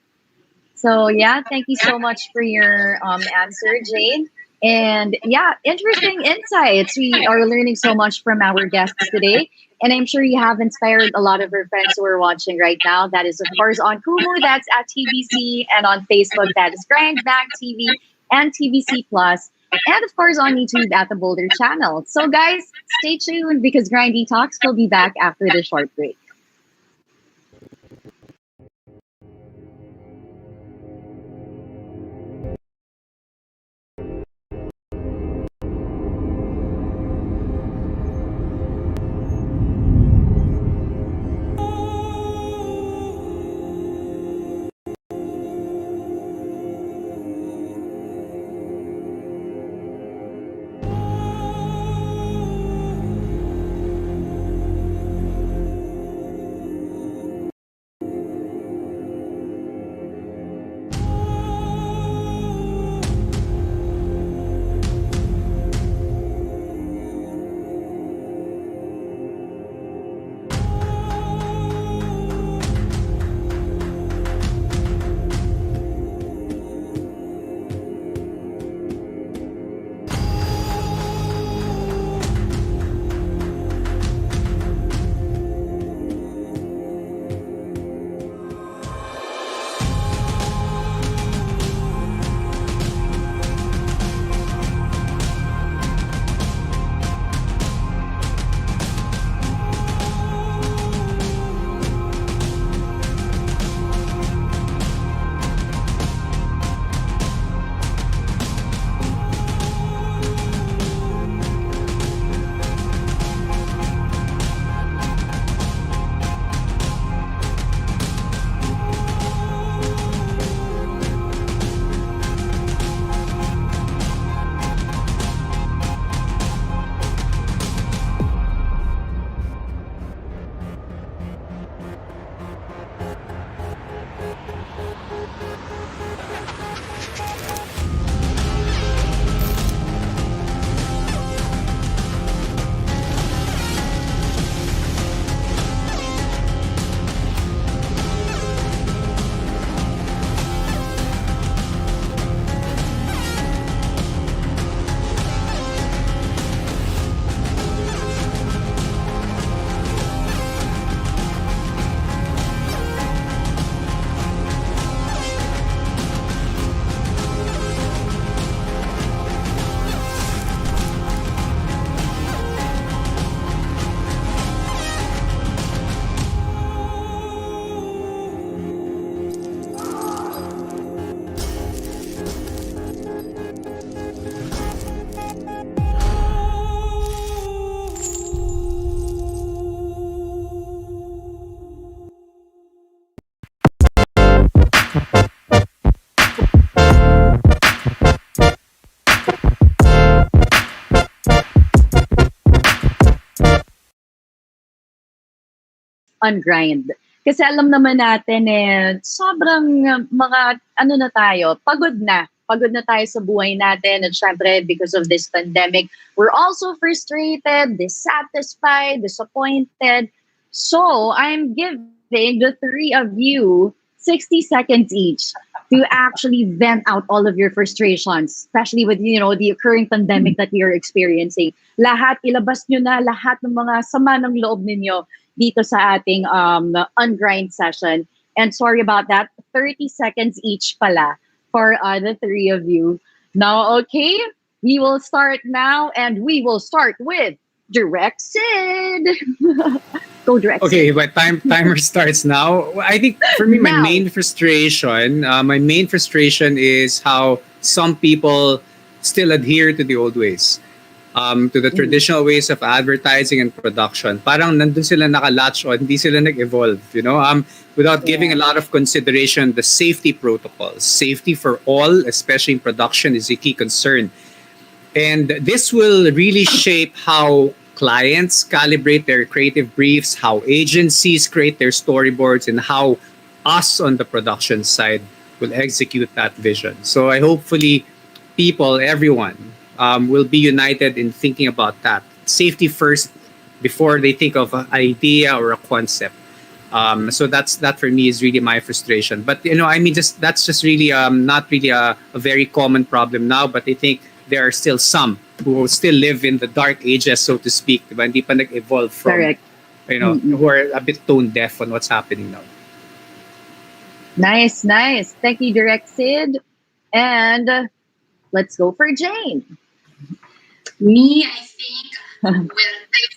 So yeah, thank you so much for your answer, Jane. And yeah, interesting insights. We are learning so much from our guests today. And I'm sure you have inspired a lot of our friends who are watching right now. That is, of course, on Kumu, that's at TBC, and on Facebook, that is Grindback TV and TBC Plus, and of course on YouTube at the Boulder channel. So guys, stay tuned because Grindy Talks will be back after the short break. ungrind. Kasi alam naman natin sobrang mga ano na tayo, pagod na. Pagod na tayo sa buhay natin. At syempre, because of this pandemic, we're also frustrated, dissatisfied, disappointed. So, I'm giving the three of you 60 seconds each to actually vent out all of your frustrations, especially with, the current pandemic that you're experiencing. Lahat, ilabas nyo na lahat ng mga sama ng loob ninyo dito sa ating ungrind session. And sorry about that, 30 seconds each pala for the three of you. Now, okay, we will start now, and we will start with Direct Sid. Go Direct Okay, Sid. but timer starts now. I think for me, Now. my main frustration is how some people still adhere to the old ways, to the traditional ways of advertising and production. Parang nandun sila nakalatch on, hindi sila nag-evolve, without giving a lot of consideration the safety protocols. Safety for all, especially in production, is a key concern. And this will really shape how clients calibrate their creative briefs, how agencies create their storyboards, and how us on the production side will execute that vision. So I hopefully people, everyone, will be united in thinking about that. Safety first before they think of an idea or a concept. So that for me is really my frustration. But that's just really not really a very common problem now. But I think there are still some who will still live in the dark ages, so to speak. Diba? Hindi pa nag-evolve from, Correct. who are a bit tone deaf on what's happening now. Nice, nice. Thank you, Direct Sid. And let's go for Jane. Me, I think, well, I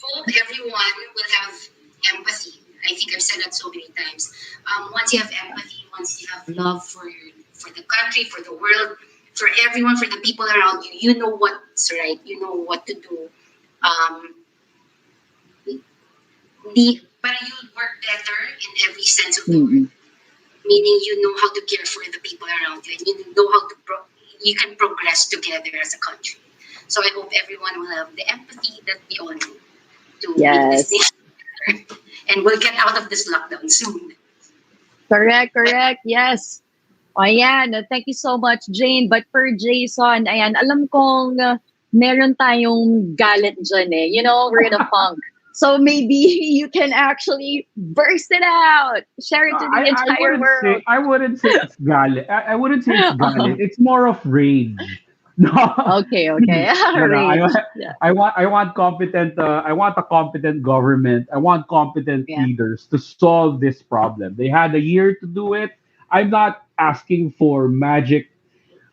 hope everyone will have empathy. I think I've said that so many times. Once you have empathy, once you have love for the country, for the world, for everyone, for the people around you, you know what's right. You know what to do. But you'll work better in every sense of the word. Meaning you know how to care for the people around you, and you know how to you can progress together as a country. So I hope everyone will have the empathy that we all need to make this nation, and we'll get out of this lockdown soon. Correct. Yes. Ayan, thank you so much, Jane. But for Jason, ayan, alam kong meron tayong galit dyan we're in a funk. So maybe you can actually burst it out, share it to the entire world. I wouldn't say it's galit. I wouldn't say it's galit. It's more of rage. No. Okay. No, Rage. I want competent. I want a competent government. I want competent leaders to solve this problem. They had a year to do it. I'm not asking for magic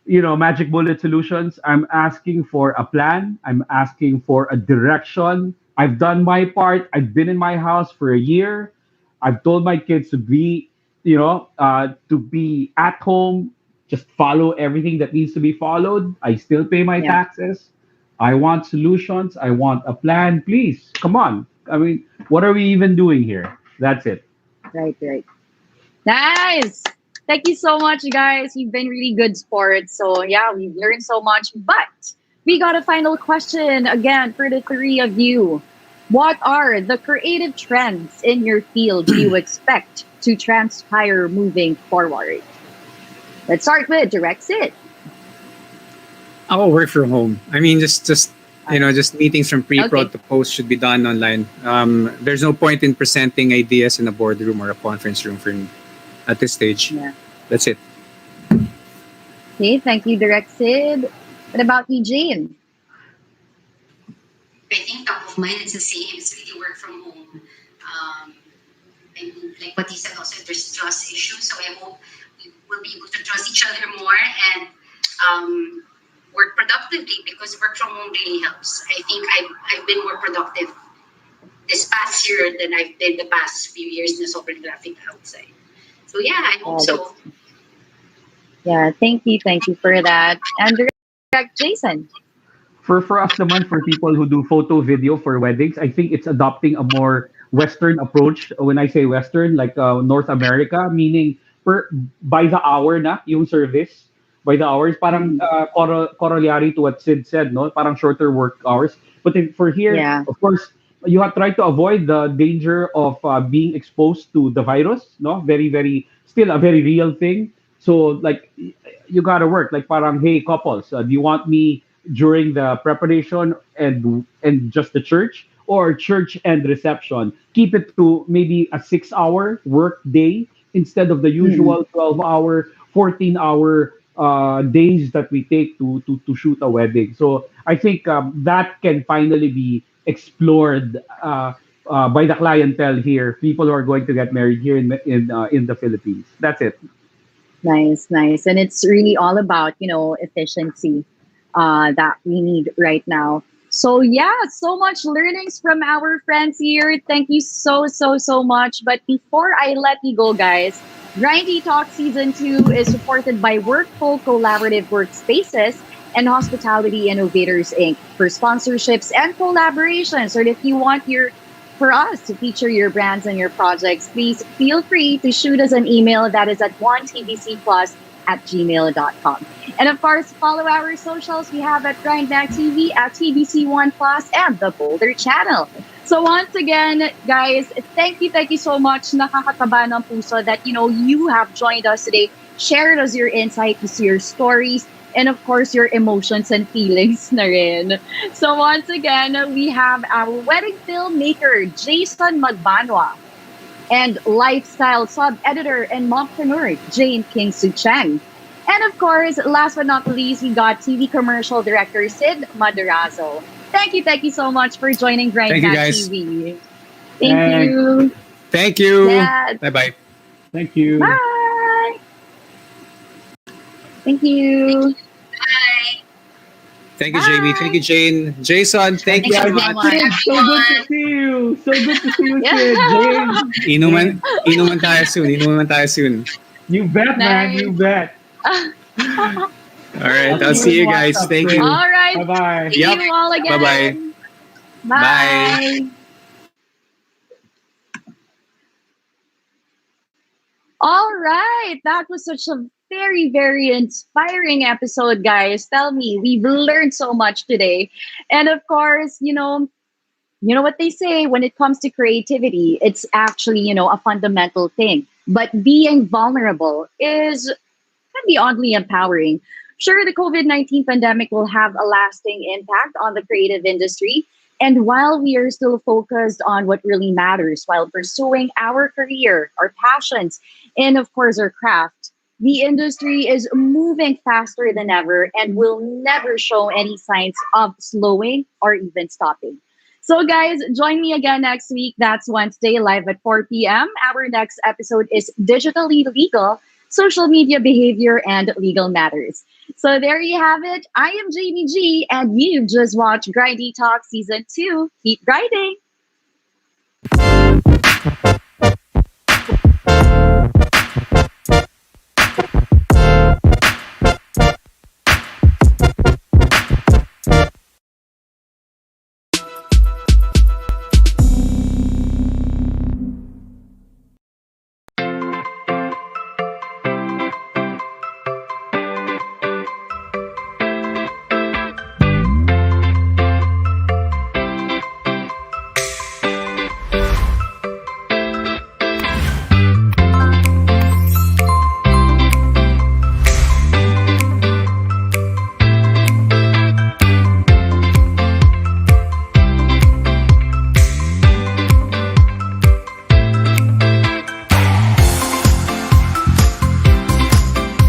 bullet solutions. I'm asking for a plan. I'm asking for a direction. I've done my part. I've been in my house for a year. I've told my kids to to be at home, just follow everything that needs to be followed. I still pay my taxes. I want solutions. I want a plan. Please, come on. I mean, what are we even doing here? That's it. Right. Nice. Thank you so much, guys. You've been really good sports. So yeah, we've learned so much. But we got a final question again for the three of you. What are the creative trends in your field you expect to transpire moving forward? Let's start with Direct Sid. I'll work from home. I mean, just meetings from pre-prod to post should be done online. There's no point in presenting ideas in a boardroom or a conference room for me at this stage. Yeah. That's it. Okay, thank you, Direct Sid. What about you, Jane? I think top of mind it's the same. It's really work from home. And like what he said also, there's trust issues. So I hope we will be able to trust each other more and work productively, because work from home really helps. I think I've been more productive this past year than I've been the past few years na sobrang traffic outside. So yeah, I hope so. Yeah, thank you for that. And Direct Jason. For us naman, for people who do photo video for weddings, I think it's adopting a more Western approach. When I say Western, like North America, meaning by the hour na yung service. By the hours, parang corollary to what Sid said, no? Parang shorter work hours. But for here, of course, you have tried to avoid the danger of being exposed to the virus, no? Very, very, still a very real thing. So, like, you gotta work. Like, parang, hey, couples, do you want me during the preparation and just the church, or church and reception? Keep it to maybe a 6 hour work day instead of the Mm-mm. usual 12 hour, 14 hour days that we take to shoot a wedding. So I think that can finally be explored by the clientele here, people who are going to get married here in the Philippines. That's it. Nice, nice. And it's really all about, efficiency that we need right now. So, yeah, so much learnings from our friends here. Thank you so, so, so much. But before I let you go, guys, Grindy Talk Season 2 is supported by Workful Collaborative Workspaces and Hospitality Innovators Inc. for sponsorships and collaborations. Or if you want for us to feature your brands and your projects, please feel free to shoot us an email that is at 1tbcplus@gmail.com. And of course, follow our socials. We have at Grindback TV, at TBC1 Plus, and the Boulder channel. So once again, guys, thank you so much. Nakakataba ng puso that, you have joined us today, shared us your insights, your stories, and of course, your emotions and feelings na rin. So once again, we have our wedding filmmaker, Jason Magbanwa, and lifestyle sub-editor and mompreneur, Jane Kingsu Chang. And of course, last but not least, we got TV commercial director, Sid Madarazo. Thank you so much for joining Thank you, Grindback guys. TV. Thank Thanks. you. Thank you. Yeah. Bye bye. Thank you. Bye. Thank you. Bye. Thank you, Jamie. Thank Bye. you, Jane. Jason, thank you Thank so you Yeah, so much. much. Sid, so good to Everyone. see you. So good to see you, Sid. Yeah. Jane. Inuman, Jane. inuman tayo soon. Inuman tayo soon. You bet, man. Nice. You bet. All right. I'll I'll see you see in you guys. WhatsApp Thank you. soon. All right. Bye bye. See Yep. you all Bye bye. again. Bye. Bye. All right. That was such a very, very inspiring episode, guys. Tell me, we've learned so much today. And of course, you know what they say when it comes to creativity, it's actually, a fundamental thing. But being vulnerable can be oddly empowering. Sure, the COVID-19 pandemic will have a lasting impact on the creative industry. And while we are still focused on what really matters while pursuing our career, our passions, and of course our craft, the industry is moving faster than ever and will never show any signs of slowing or even stopping. So, guys, join me again next week. That's Wednesday, live at 4 p.m. Our next episode is Digitally Legal, Social Media Behavior, and Legal Matters. So, there you have it. I am Jamie G, and you've just watched Grindy Talk Season 2. Keep grinding.